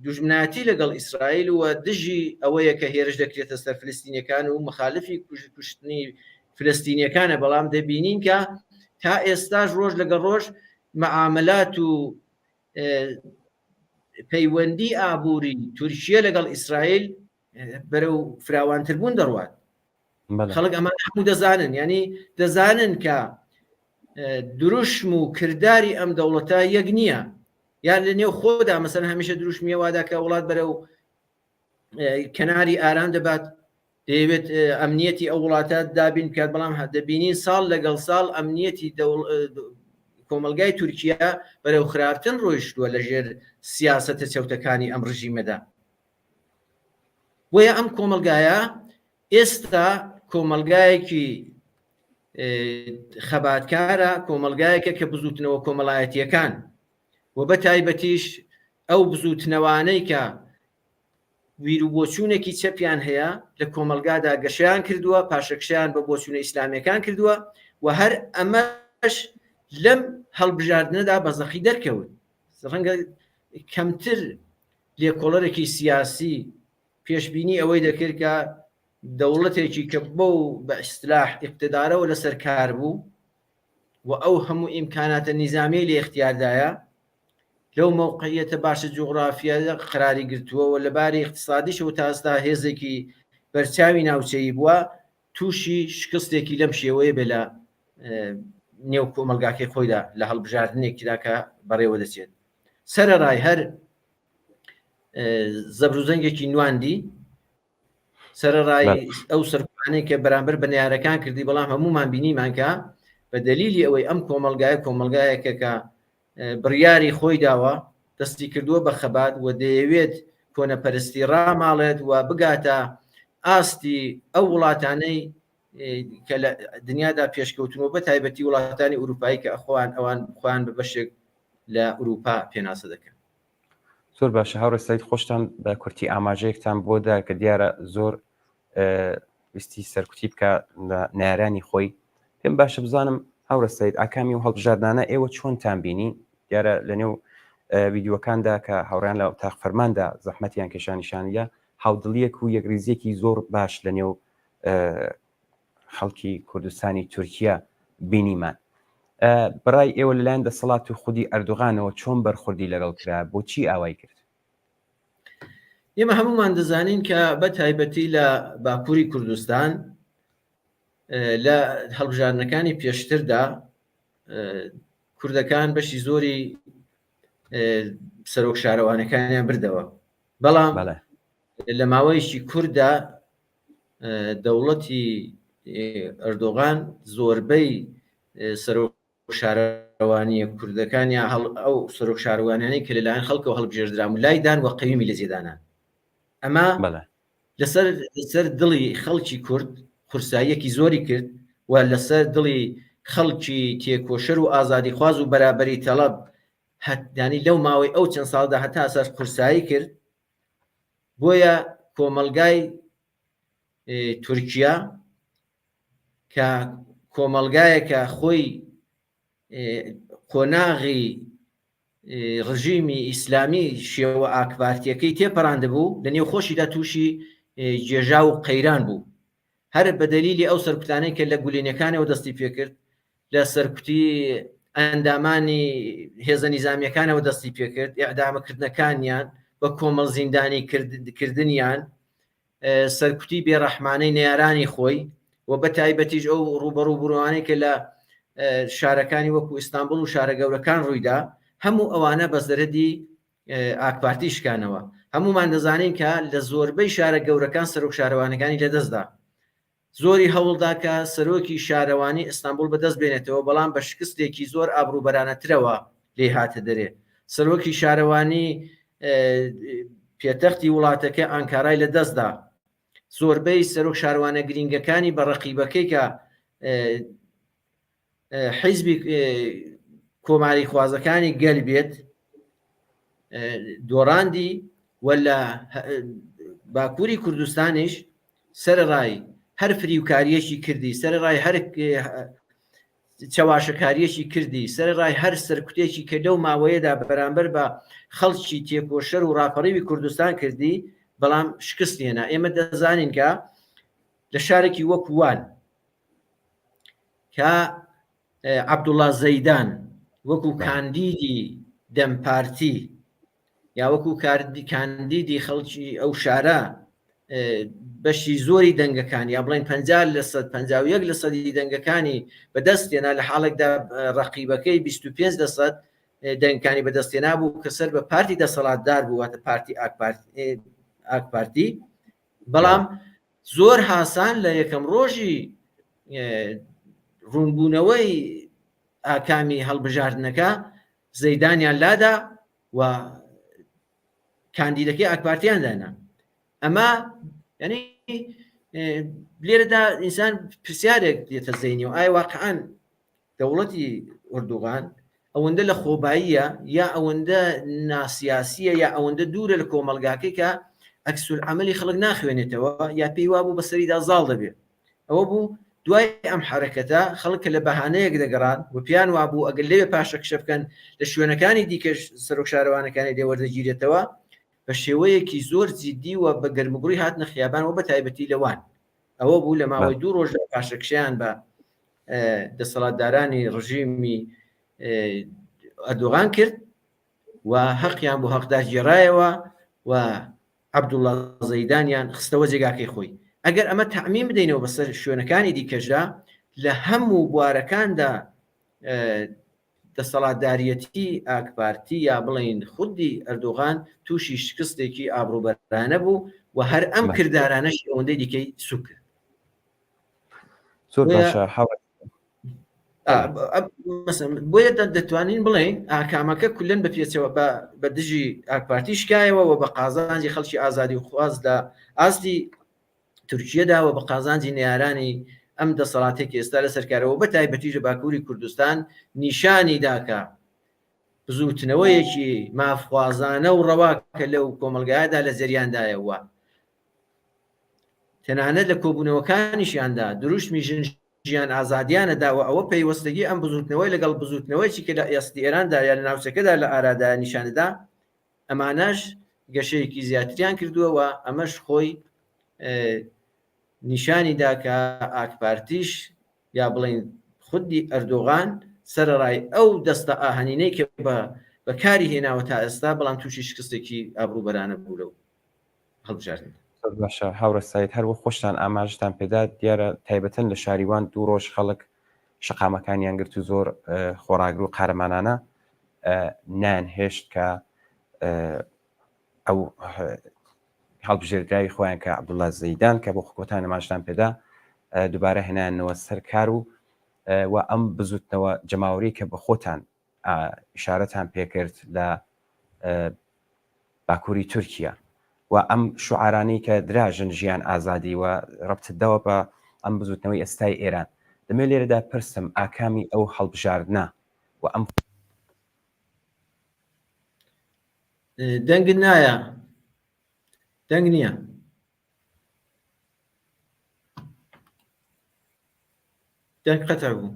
[SPEAKER 4] دوژمناتی لەگەڵ ئیسرائیل و دژی ئەوەیە کە هێرش دەکرێتە سەر فلستینیەکان و مخالفی کوشتنی فلستینیەکانە بەڵام دەبینین کە تا ئێستاش ڕۆژ لەگەڵ ڕۆژ مەعاملات و پەیوەندی ئابووری تورکیە لەگەڵ ئیسرائیل بەرەو فراوانتر بوون دەڕوات خەڵک ئەمان هەموو دەزانن ینی دەزانن کە دروشم و کردداری ئەم دەوڵەتە یەک نییە یان لە نێو خۆدا مەسەن هەمیشە دروشمیە وادا کە وڵات بەرەو کەناری ئارام دەبات دەیەوێت ئەمنیەتی ئەو وڵاتە دابین بکات بەڵام دەبینین ساڵ لەگەڵ ساڵ ئەمنیەتی کۆمەلگای تورکیا بەرەو خراپتن ڕۆیشتووە لە ژێر سیاسەتە چەوتەکانی ئەم ڕژیمەدا وەیە ئەم کۆمەلگایە ئێستا کۆمەلگایەکی خەباتکارە کۆمەلگایەکە کە بزوتنەوە کۆمەڵایەتیەکان و بە تایبەتیش ئەو بزوتنەوانەی کە ویر و بۆچوونێکی چەپیان هەیە لە کۆمەلگادا گەشیان کردووە پاشەکشیان بە بۆچوونە ئیسلامیەکان کردووە و هەر ئەمەش لەم هەڵبژاردنەدا بەزەخی دەرکەوت ڕەنگە کەمتر لێکۆڵەرێکی سیاسی پێشبینی ئەوەی دەکرد کە دەوڵەتێکی کە بەو بە ئیستلاح ئیقتیدارەوە لەسەر کار بوو و ئەو هەموو ئیمکاناتە نیزامی لە اختیاردایە لەو موقعیەتە باشە جوغرافیا قراری گرتووە و لەباری اقتصادیشەوە تا ئێستا هێزێکی بەرچاوی ناوچەیی بووە تووشی شکستێکی لەم شێوەیە بێ لە نێو کۆمەلگاکەی خۆیدا لە هەڵبژاردنێکیدا کە بەڕێوە دەچێت سەرەڕای هەر زەبروزەنگێکی نواندی سەرڕای ئەو سەرکوانەی کە بەرامبەر بەنیارەکان کردی بەڵام هەمومان بینیمان کە بە دلیلی ئەوەی ئەم کۆمەلگایەکە کە بڕیاری خۆی داوە دەستی کردووە بە خەبات و دەیەوێت کۆنەپەرستی ڕاماڵێت و بگاتە ئاستی ئەو وڵاتانەی کە لە دنیادا پێشکەوتنەوە بە تایبەتی وڵاتانی ئوروپایی کە ئەوان خۆیان بە بەشێک لە ئوروپا پێناسە دەکەن
[SPEAKER 1] زۆر باشە هاوڕێ سەید خۆشتان بە کورتی ئاماژەیەکتان بۆدا کە دیارە زۆر ویستی سەرکوتی بکە لە نارانی خۆی پێم باشە بزانم هاوڕێ سەید ئاکامی و هەڵبژاردنانە ئێوە چۆنتان بینی دیارە لە نێو ڤیدیۆکاندا کە هاوڕیان لە تاق فەرماندا زەحمەتیان کێشانیشانە هاودڵیەک و یەکریزیەکی زۆر باش لە نێو خەڵکی کوردستانی تورکیا بینیمان بەڕای ئێوە لەلایەن دەسەڵات و خودی ئەردوغانەوە چۆن بەرخوردی لەگەڵ کرا بۆچی ئاوای کرد
[SPEAKER 4] ئێمە هەمومان دەزانین کە بە تایبەتی لە باکووری کوردستان لە هەڵبژاردنەکانی پێشتردا کوردەکان بەشی زۆری سەرۆک شارەوانەکانیان بردەوە بەڵام لە ماوەیەکی کووردا دەوڵەتی ئەردۆغان زۆربەی سەرۆک شارەوانی کوردەکانی ئەو سەرۆک شارەوانیانەی کە لەلایەن خەڵکەوە هەڵبژێردرا و لایدان و قەویمی لە زێدانان ئەمە لەسەر دڵی خەڵکی کورد قورساییەکی زۆری کرد و لەسەر دڵی خەڵکی تێکۆشەر و ئازادیخواز و بەرابەری تەڵەب هەتانی لەو ماوەی ئەو چەند ساڵدا هەتا سەر قورسایی کرد. بۆیە کۆمەلگای تورکیا کە کۆمەلگایەکە خۆی قۆناغی ڕژیمی ئیسلامی شێوە ئاکبارتیەکەی تێپەڕاندە بوو، لە نێو خۆشیدا تووشی جێژا و قەیران بوو، هەر بە دەلیلی ئەو سەرکوتانەی کە لە گولێنەکانەوە دەستی پێکرد، لە سەرکوتی ئەندامانی هێزە نیزامیەکانەوە دەستی پێکرد، ئیعدامەکردنەکانیان بە کۆمەڵ زیندانی کردنیان، سەرکوتی بێڕەحمانەی نێرانی خۆی و بە تایبەتیش ئەو ڕوبەڕوو بڕوانەی کە لە شارەکانی وەکو ئیستانبول و شارە گەورەکان ڕوویدا، هەموو ئەوانە بەزەرەدی ئاکبارتی شکانەوە. هەمومان دەزانین کە لە زۆربەی شارە گەورەکان سەرۆک شارەوانەکانی لەدەستدا، زۆری هەوڵدا کە سەرۆکی شارەوانی ئیستانبول بەدەست بێنێتەوە، بەڵام بە شکستێکی زۆر ئابروبەرانەترەوە لێ هاتە دەرێ. سەرۆکی شارەوانی پێتەختی وڵاتەکە ئەنکارای لەدەستدا، زۆربەی سەرۆک شارەوانە گرنگەکانی بە ڕەقیبەکەی کە حیزبی کۆماری خوازەکانی گەل بێت دۆڕاندی، ولا باکووری کوردستانیش سەرڕای هەر فریوکاریەکی کردی، سەرڕای هەر چاواشەکاریەکی کردی، سەرڕای هەر سەرکوتێکی کە لەو ماوەیەدا بەرامبەر بە خەڵکی تێکۆشەر و ڕاپەڕیوی کوردستان کردی، بەڵام شکست هێنا. ئێمە دەزانین کە لە شارێکی وەکو وان کە عەبدوڵڵا زەیدان وەکو کاندیدی دەمپارتی یا وەکو کاندیدی خەڵکی ئەو شارە بەشی زۆری دەنگەکان یا بڵێن 51% دەنگەکانی بەدەستێنا، لە حاڵێکدا ڕەقیبەکەی 25% دەنگەکانی بەدەستێنا بوو کە سەر بە پارتی دەسەڵاتدار بوو، واتە پارتی ئاکپارتی. بەڵام زۆر هاسان لە یەکەم ڕۆژی ڕوونبوونەوەی ئاکامی هەڵبژاردنەکە زەیدانیان لادا و کاندیدەکەی ئاکپارتیان دانا. ئەمە یعنی لێرەدا ئینسان پرسیارێک دێتە زەینەوە، ئایا واقعاً دەوڵەتی ئوردوغان ئەوەندە لە خۆباییە یا ئەوەندە ناسیاسیە یا ئەوەندە دوورە لە کۆمەلگاکەی کە ئەکسولعەمەلی خەڵک ناخوێنێتەوە یا پێی وابوو بەسەریدا زاڵ دەبێت. ئەوە بوو دوای ئەم حرەکەتە خەڵک لە بەهانەیەک دەگەڕان و پیان وابوو ئەگەر لەوێ پاشە کشە بکەن لە شوێنەکانی دیکەش سەرۆک شارەوانەکانی لێوەردەگیرێتەوە بە شێوەیەکی زۆر جیدی و بە گەرمگوڕی هاتنە خیابان و بە تایبەتی لەوان. ئەوە بوو لە ماوەی 2 ڕۆژ پاشەکشیان بە دەسەڵاتدارانی ڕژیمی ئەردۆغان کرد و حەقیان بۆ حەقدار گێڕایەوە و عەبدوڵڵا زەیدانیان خستەوە جێگاکەی خۆی. ئەگەر ئەمە تەعمیم بدەینەوە بەسەر شوێنەکانی دیکەشدا، لە هەموو بوارەکاندا دەسەڵاتداریەتی ئاکپارتی یا بڵین خودی ئەردۆغان تووشی شکستێکی ئابروبەرانە بوو و هەر ئەم کردارانەش ئەوەندەی دیکەی سوک کرد.
[SPEAKER 1] زۆر باشە.
[SPEAKER 4] بۆیە دەتوانین بڵێن ئاکامەکە کولەن بە پێچەوە بە دژی ئاکپارتی شکایەوە و بە قازانجی خەڵکی ئازادی و خوازدا ئاستی تورکیەداوە بە قازانجی نێرانی ئەم دەسەڵاتێکی ئێستا لە سەرکارەوە بە تایبەتیژە باکووری کوردستان نیشانی داکە بزوتنەوەیەکی مافخوازانە و ڕەواکە لەو کۆمەلگایەدا لە جەریاندایەوە، تەنانەت لە کۆبوونەوەکانیشیاندا دروشمی ژیان ئازادیانەداوە. ئەوە پەیوەستگی ئەم بزوتنەوەی لەگەڵ بزوتنەوەیکی کە لە ئێستی ئێراندا یا لە ناوچەکەدا لە ئارادا نیشانەدا، ئەمانەش گەشەیەکی زیاتریان کردووەوە. ئەمەش خۆی نیشانی دا کە ئاکپارتیش یا بڵین خودی ئەردۆغان سەرڕای ئەو دەستە ئاهەنینەی کە بەکاری هێناوە تا ئێستا، بەڵام تووشی شکستێکی ئابروبەرانە بوو لەو هەڵبژاردن.
[SPEAKER 1] باشە هاورە سایت هەروە خۆشتان ئاماژتان پێدا دیارە تایبەتەن لە شاریوان 2 ڕۆژ خەڵک شقامەکانیان گرت و زۆر خۆراگر و قارەمانانە نان هێشت کە ئەو هەڵبژێردراوی خۆیان کە عەبدوڵڵا زەیدان کە بۆ خۆتان ئاماژتان پێدا دووبارە هێنانەوە سەر کار و ئەم بزوتنەوە جەماوەری کە بە خۆتان ئیشارەتان پێکرد لە باکووری تورکیا و ئەم شعارانەی کە دراژن ژیان ئازادی و ڕەبتداوە بە ئەم بزوتنەوەی ئێستای ئێران دەمێت لێرەدا پرسم ئاکامی ئەو هەڵبژاردنە و ئەم
[SPEAKER 4] دەنگ نایە دەنگ نییە دەنگ قەتە بوو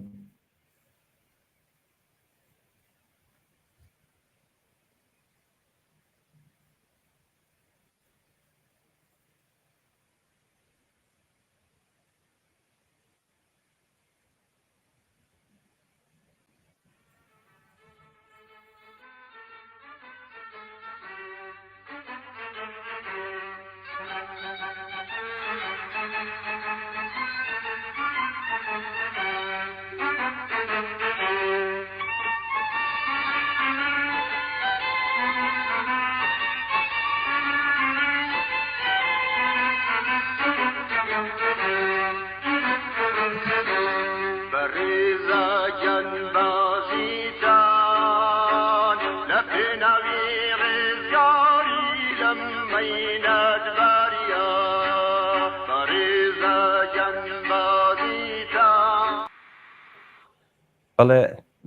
[SPEAKER 1] بەڵێ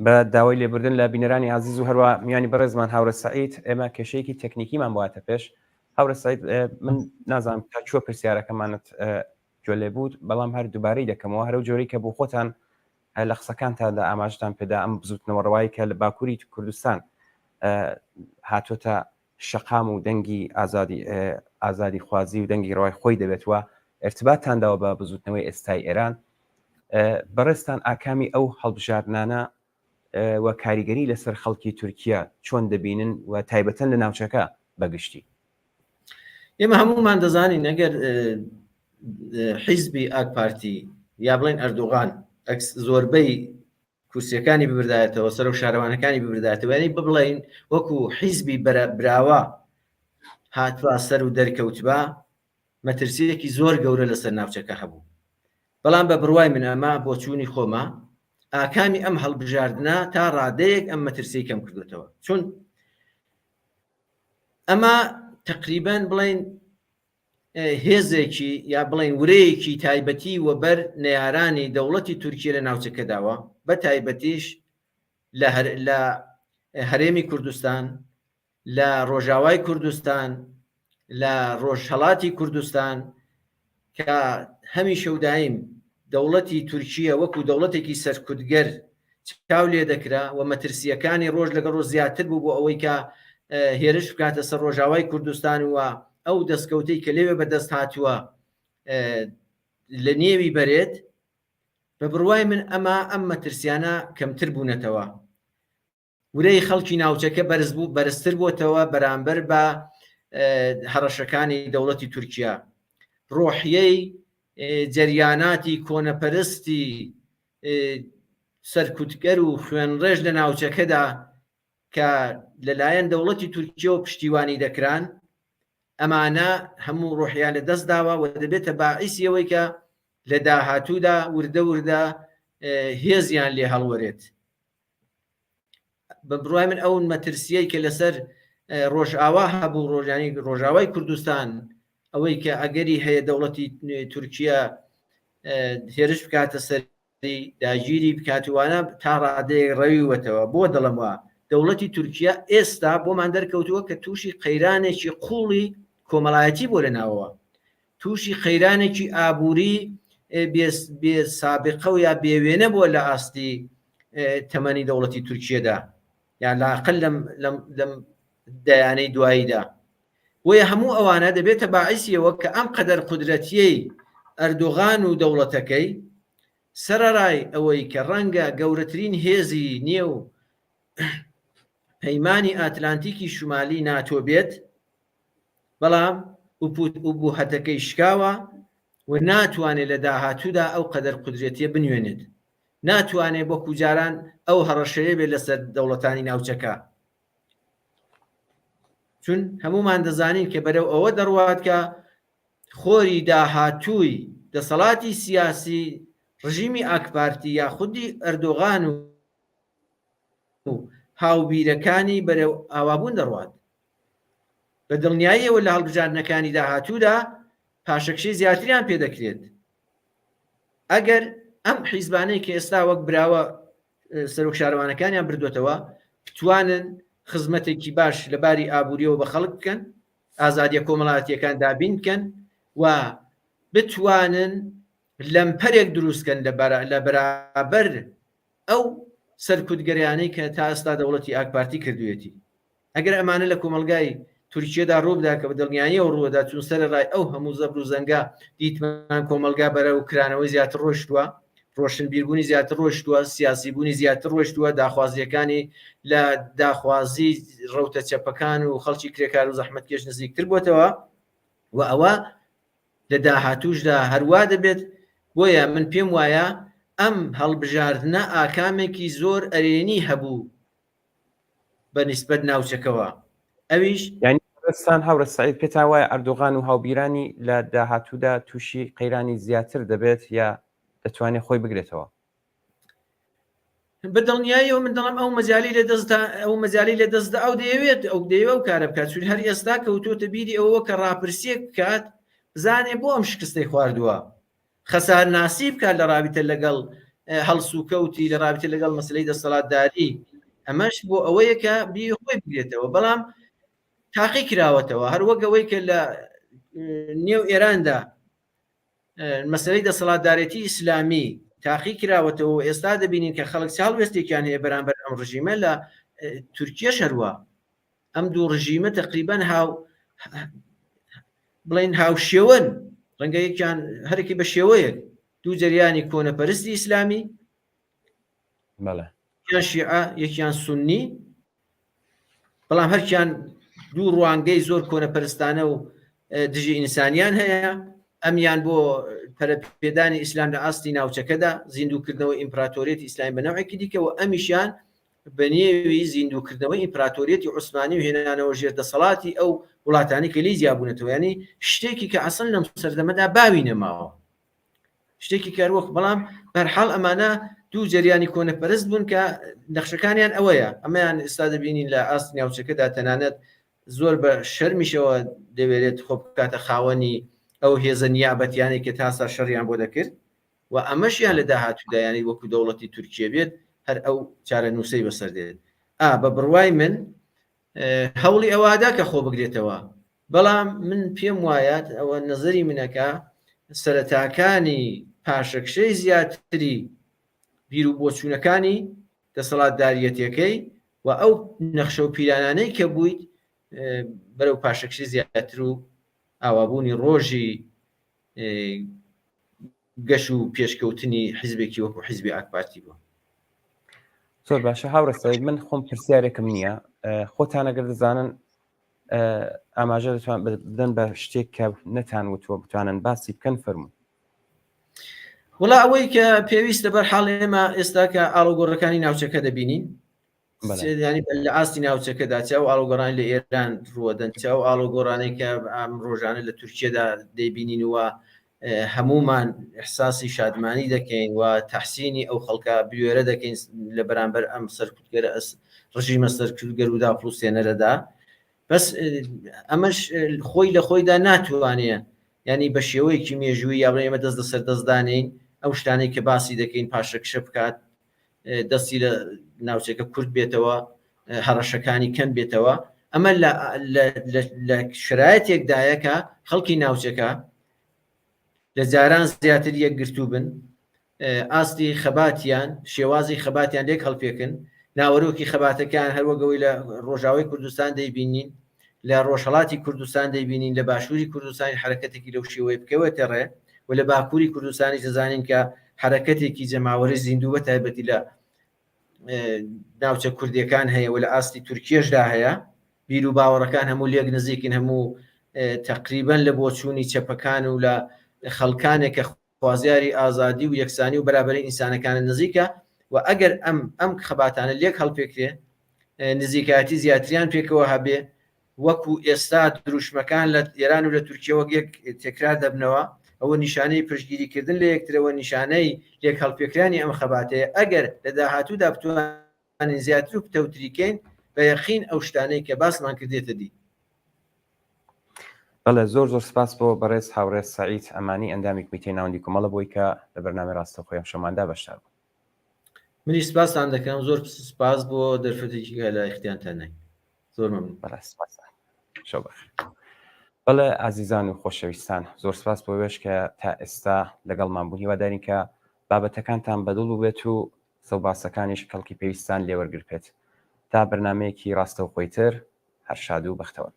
[SPEAKER 1] بە داوای لێبوردن لە بینەرانی عزیز و هەروە میانی بەڕێزمان هاورە سعید ئێمە کێشەیەکی تەکنیکیمان بواتە پێش هاورە سعید من نازانم تا چوە پرسیارەکەمانت گوێ لێ بوو بەڵام هەر دووبارەی دەکەمەوە هەرو جۆرەی کە بۆ خۆتان لە قسەکانتاندا ئاماژتان پێدا ئەم بزوتنەوە ڕەوایی کە لە باکووری کوردستان هاتوۆتە شەقام و دەنگی ئازادی خوازی و دەنگی ڕەوای خۆی دەبێتەوە ارتباطتانداوە بە بزوتنەوەی ئێستای ئێران بەڕێستان ئاکامی ئەو هەڵبژاردنانە و کاریگەری لەسەر خەڵکی تورکیا چۆن دەبینن و تایبەتەن لە ناوچەکە بەگشتی
[SPEAKER 4] ئێمە هەمومان دەزانین ئەگەر حیزبی ئاک پارتی یا بڵێن ئەردوغان زۆربەی کورسیەکانی ببردایەتەوە سەر و شارەوانەکانی ببردایەتەوە ینی ببڵین وەکو حیزبی براوە هاتووە سەر و دەرکەوتبا مەترسیەکی زۆر گەورە لەسەر ناوچەکە هەبوو بەڵام بە بڕوای من ئەمە بۆ چوونی خۆمە ئاکامی ئەم هەڵبژاردنە تا ڕادەیەک ئەم مەترسی کەم کردوێتەوە چون ئەمە تقریبان بڵین هێزێکی یا بڵین ورەیەکی تایبەتی و بەر نەیارانی دەوڵەتی تورکیە لە ناوچەکەداوە بە تایبەتیش لە هەرێمی کوردستان لە ڕۆژاوای کوردستان لە ڕۆژهەڵاتی کوردستان کە هەمیشە و دایم دەوڵەتی تورکیە وەکو دەوڵەتێکی سەرکوتگەر چاو لێ دەکرا و مەترسیەکانی ڕۆژ لەگە ڕۆژ زیاتر بوو بۆ ئەوەی کە هێرش بکاتە سەر ڕۆژاوای کوردستان وە ئەو دەستکەوتەی کە لێوێ بەدەست هاتووە لە نێوی بەرێت بە بڕوای من ئەم مەترسیانە کەمتر بوونەتەوە ورەی خەڵکی ناوچەکە بەرز بوو بەرزتر بووتەوە بەرامبەر بە هەڕەشەکانی دەوڵەتی تورکیا ڕۆحیەی جەریاناتی کۆنەپەرستی سەرکوتگەر و خوێنڕێژ لە ناوچەکەدا کە لەلایەن دەوڵەتی تورکیەوە پشتیوانی دەکران ئەمانە هەموو ڕۆحیان لە دەست داوە و دەبێتە باعیسیەوەی کە لە داهاتوودا وردە وردە هێزیان لێ هەڵوەرێت بە بڕوای من ئەو مەترسیەی کە لەسەر ڕۆژئاوا هەبوو ڕۆژانی ڕۆژاوای کوردستان ئەوەی کە ئەگەری هەیە دەوڵەتی تورکیا هێرش بکاتە سەری داگیری بکاتوانە تا ڕادەیە ڕەویوەتەوە بۆ دەڵمەوە دەوڵەتی تورکیا ئێستا بۆمان دەرکەوتووە کە تووشی قەیرانێکی قوڵی کۆمەڵایەتی بۆ لەناوەوە تووشی قەیرانێکی ئابووری بێ سابقە و یا بێوێنە بۆ لە ئاستی تەمەنی دەوڵەتی تورکیەدا یان لاقل لەم دەیانەی دواییدا وە هەموو ئەوانە دەبێتە باعیسیەوە کە ئەم قەدەر قودرەتیەی ئەردوغان و دەوڵەتەکەی سەرەڕای ئەوەی کە ڕەنگە گەورەترین هێزی نێو پەیمانی ئاتلانتیکی شومالی ناتۆ بێت بەڵام ئوبوهەتەکەی شکاوە و ناتوانێت لە داهاتوودا ئەو قەدەر قودرەتیە بنوێنێت ناتوانێت بۆ کوجاران ئەو هەڕەشەیە بێت لەسەر دەوڵەتانی ناوچەکە چون هەمومان دەزانین کە بەرەو ئەوە دەڕوات کە خۆری داهاتووی دەسەڵاتی سیاسی ڕژیمی ئاکپارتی یا خودی ئەردۆغان و هاوبیرەکانی بەرەو ئاوابوون دەڕوات بە دڵنیاییەوە لە هەڵبژاردنەکانی داهاتوودا پاشەکشەی زیاتریان پێدەکرێت. ئەگەر ئەم حیزبانەی کە ئێستا وەک براوە سەرۆک شارەوانەکانیان بردوێتەوە بتوانن خزمەتێکی باش لەباری ئابووریەوە بە خەڵک بکەن، ئازادیە کۆمەڵاتیەکان دابین بکەن و بتوانن لەمپەرێک دروستکەن لە بەرابەر ئەو سەرکوتگەریانەی کە تا ئێستا دەوڵەتی ئاکپارتی کردوێتی. ئەگەر ئەمانە لە کۆمەلگای تورکیەدا ڕووبدا کە بە دڵنیاییەوە ڕووەدا چون سەر ڕای ئەو هەموو زەبر و زەنگا دیتمان کۆمەلگا بەرە و کرانەوەی زیاتر ڕۆشتووە، ڕۆشن بیربوونی زیاتر ڕۆشتووە، سیاسی بوونی زیاتر ڕۆشتووە، داخوازیەکانی لە داخوازی ڕەوتە چەپەکان و خەڵکی کرێکار و زەحمەتکێش نزیکتر بووتەوە و ئەوە لە داهاتووشدا هەروە دەبێت. بۆیە من پێم وایە ئەم هەڵبژاردنە ئاکامێکی زۆر ئەرێنی هەبوو بە نیسبەت ناوچەکەوە. ئەویش
[SPEAKER 1] یعنی ڕستان هاورە سعید پێتان وایە ئەردۆغان و هاوبیرانی لە داهاتوودا تووشی قەیرانی زیاتر دەبێت یا دەتوانێت خۆی بگرێتەوە؟
[SPEAKER 4] بەدڵنیاییەوە من دەڵم ئەو مەجای لە دەستدا ئەو دەیەوێت ئەو دەیەوە و کارە بکات، چون هەر ئێستا کەوتۆتە بیری ئەوە کە ڕاپرسیەک بکات بزانێ بۆ ئەم شکستەی خواردووە، خەسار ناسی بکات لە ڕابطە لەگەڵ هەڵسوکەوتی، لە ڕابطە لەگەڵ مەسلەی دەسەڵاتداری. ئەمەش بۆ ئەوەیە کە بیر خۆی بگرێتەوە. بەڵام تاقی کراوەتەوە هەروەک ئەوەی کە لە نێو ئێراندا مەسلەی دەسەڵاتدارێتی ئیسلامی تاقی کراوەتەوە. ئێستا دەبینین کە خەڵک چاڵوێستێکیان هەیە بەرامبەر ئەم ڕژیمە. لە تورکیە شەروە ئەم دوو ڕژیمە تقریبان بڵین هاوشێوەن، ڕەنگە یەکیان هەرێکی بە شێوەیەک، دوو جەریانی کۆنەپەرستی ئیسلامی، یەکیان شیعە یەکیان سونی، بەڵام هەرکیان دوو ڕوانگەی زۆر کۆنەپەرستانە و دژی ئینسانیان هەیە. ئەمیان بۆ پەرەپێدانی ئیسلام لە ئاستی ناوچەکەدا زیندووکردنەوەی ئیمپراتۆریەتی ئیسلامی بە نەوعێکی دیکەوە، ئەمیشیان بە نێوی زیندووکردنەوەی ئیمپراتۆریەتی عوسمانی و هێنانەوە ژێر دەسەڵاتی ئەو وڵاتانی کە لی جیابوونەتەوە. ینی شتێکی کە ئەسڵ لەم سەردەمەدا باوی نەماوە، شتێکی کاروەک. بەڵام بەرحاڵ ئەمانە دوو جەریانی کۆنەپەرست بوون کە نەخشەکانیان ئەوەیە. ئەمەیان ئێستا دەبینین لە ئاستی ناوچەکەدا تەنانەت زۆر بە شەرمیشەوە دەوێت خۆ بکاتە خاوەنی ئەو هێزە نیابەتیانی کە تاسا شەڕیان بۆ دەکرد و ئەمەشیان لە داهاتوودایانی وەکو دەوڵەتی تورکیە بێت هەر ئەو چارە نووسەی بەسەر دێت. بە بڕوای من هەوڵی ئەوەدا کە خۆ بگرێتەوە. بەڵام من پێم وایە ئەوە نەزەری منەکە سەرەتاکانی پاشەکشەی زیاتری بیر و بۆچوونەکانی دەسەڵاتداریەتەکەی و ئەو نەخشە و پیرانانەی کە بوویت بەرەو پاشەکشی زیاتر و ئاوابوونی ڕۆژی گەش و پێشکەوتنی حیزبێکی وەکو حیزبی ئاکپارتی بووە.
[SPEAKER 1] زۆر باشە هاورە سەعید، من خۆم پرسیارێکم نییە. خۆتان ئەگەر دەزانن ئاماژە دەتوان بدەن بە شتێک کە نەتانوتوە بتوانن باسی بکەن فەرموو.
[SPEAKER 4] وڵا ئەوەی کە پێویستە بەرحاڵ ئێمە ئێستا کە ئاڵوگۆڕەکانی ناوچەکە دەبینین، ینی لە ئاستی ناوچەکەدا چاو ئاڵوگۆڕانی لە ئێران ڕوەدەن، چاو ئاڵوگۆڕانەی کە ئەم ڕۆژانە لە تورکیەدا دەیبینینەوە هەمومان ئەحساسی شادمانی دەکەین و تەحسینی ئەو خەڵکە بوێرە دەکەین لە بەرامبەر ئەم سەرکوتگەرە ڕژیمە سەرکوتگەر و داپڵوسێنەرەدا. بەس ئەمەش خۆی لە خۆیدا ناتوانێت ینی بە شێوەیەکی مێژووی یا ئێمە دەست لە سەر دەستدانین ئەو شتانەی کە باسی دەکەین پاشەکشە بکات، دەستی لە ناوچەکە کورد بێتەوە، هەڕەشەکانی کەم بێتەوە. ئەمە لە شرایەتێکدایە کە خەڵکی ناوچەکە لە جاران زیاتر یەکگرتوو بن، ئاستی خەباتیان شێوازی خەباتیان لێک هەڵپێکن، ناوەرۆکی خەباتەکان هەروەگەوەی لە ڕۆژاوی کوردستان دەیبینین، لە ڕۆژهەڵاتی کوردستان دەیبینین، لە باشووری کوردستانی حرەکەتێکی لەو شێوەیە بکەوێتە ڕێ و لە باکووری کوردستانی دەزانین کە حرەکەتێکی جەماوەری زیندوو بە تایبەتی لە ناوچە کوردیەکان هەیە و لە ئاستی تورکیەشدا هەیە. بیر و باوەڕەکان هەموو لێک نزیکن، هەموو تقریبەن لە بۆچوونی چەپەکان و لە خەڵکانێک کە خوازیاری ئازادی و یەکسانی و بەرابەری ئینسانەکانە نزیکە. و ئەگەر ئەم خەباتانە لێک هەڵپێکرێ، نزیکایەتی زیاتریان پێکەوە هەبێ، وەکو ئێستا دروشمەکان لە ئێران و لە تورکیەوە یەک تێکرار دەبنەوە، ئەوە نیشانەی پشتگیریکردن لە یەکترەوە، نیشانەی لێک هەڵپێکرانی ئەم خەباتەیە. ئەگەر لە داهاتوودا بتوانین زیاتر و پتەوتریکەین بە یەقین ئەو شتانەی کە باسمان کردێتە دی.
[SPEAKER 1] بەڵێ زۆر سپاس بۆ بەڕێز هاوڕێز سعید ئەمانی ئەندامی کمیتەی ناوەندی کۆمەڵە بۆی کە لە بەرنامەی ڕاستەوخۆی ئەم شەماندا بەشدار بوو.
[SPEAKER 4] منی سپاسان دەکەم، زۆر سپاس بۆ دەرفەتێکی کە لە ئیختیانتان نای. زۆر مەمنون.
[SPEAKER 1] بەڵێ سپاس. شەو بەخێر. بەڵێ ئازیزان و خۆشەویستان، زۆر سپاس بۆ وێش کە تا ئێستا لەگەڵمان بوون، هیوادارین کە بابەتەکانتان بەدڵ بێت و سەوباسەکانیش کەڵکی پێویستان لێوەرگرت. تا بەرنامەیەکی ڕاستەوخۆی تر، هەر شاد و بەختەوە.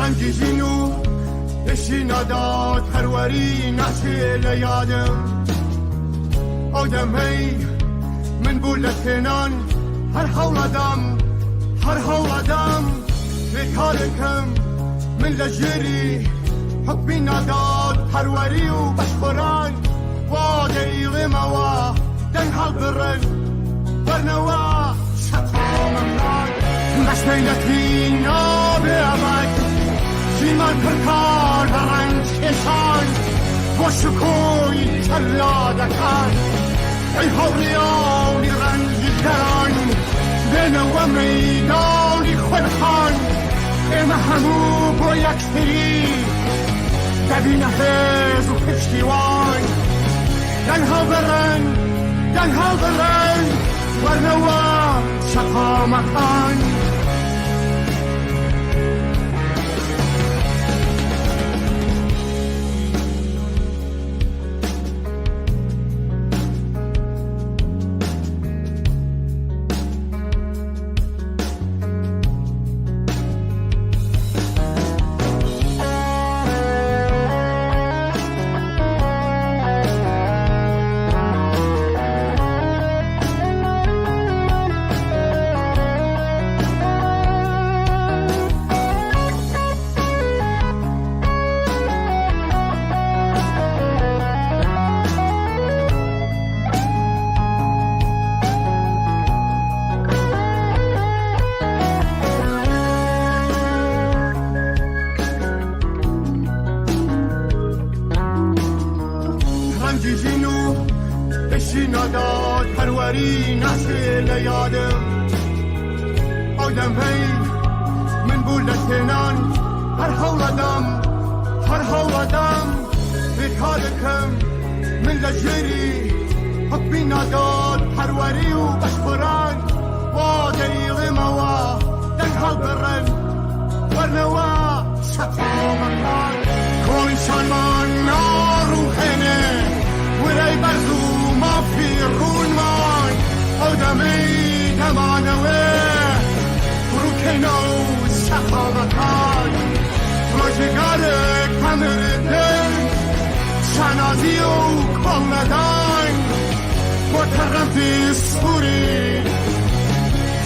[SPEAKER 3] رنگیزینو بشی نداد هروری نسی لیادم آدم هی من بولتنان هر حولدم بکارکم من لجری حبی نداد هروری و بشبران واقعی غموا دن حال برن برنوا شطام امران مشمیلتی نابی امک زیمان پرکار و رنج کشان با شکوی چلادکان ای حوریانی رنج دران بنو میدانی خودخان ای محبوب و یکسری دبین حیز و پشتیوان دنها برن ورنوا شقامکان رنگیزینو بشی نداد پروری نسی لیادم آدم هی من بولتنان هر حولدم بکارکم من لجری حبی نداد پروری و بشبران واقعی غموا دن حال برن ورنوا شطامکان کنشان من ناروخنه ولی برزو ما پیرون من آدمی دمانوه روکنو شقامکان روزگار کمر دل شنازی و کامدان با طرف سوری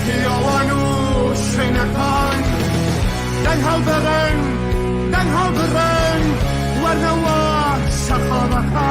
[SPEAKER 3] خیاوانو شنکان دنها برن ورنوا شقامکان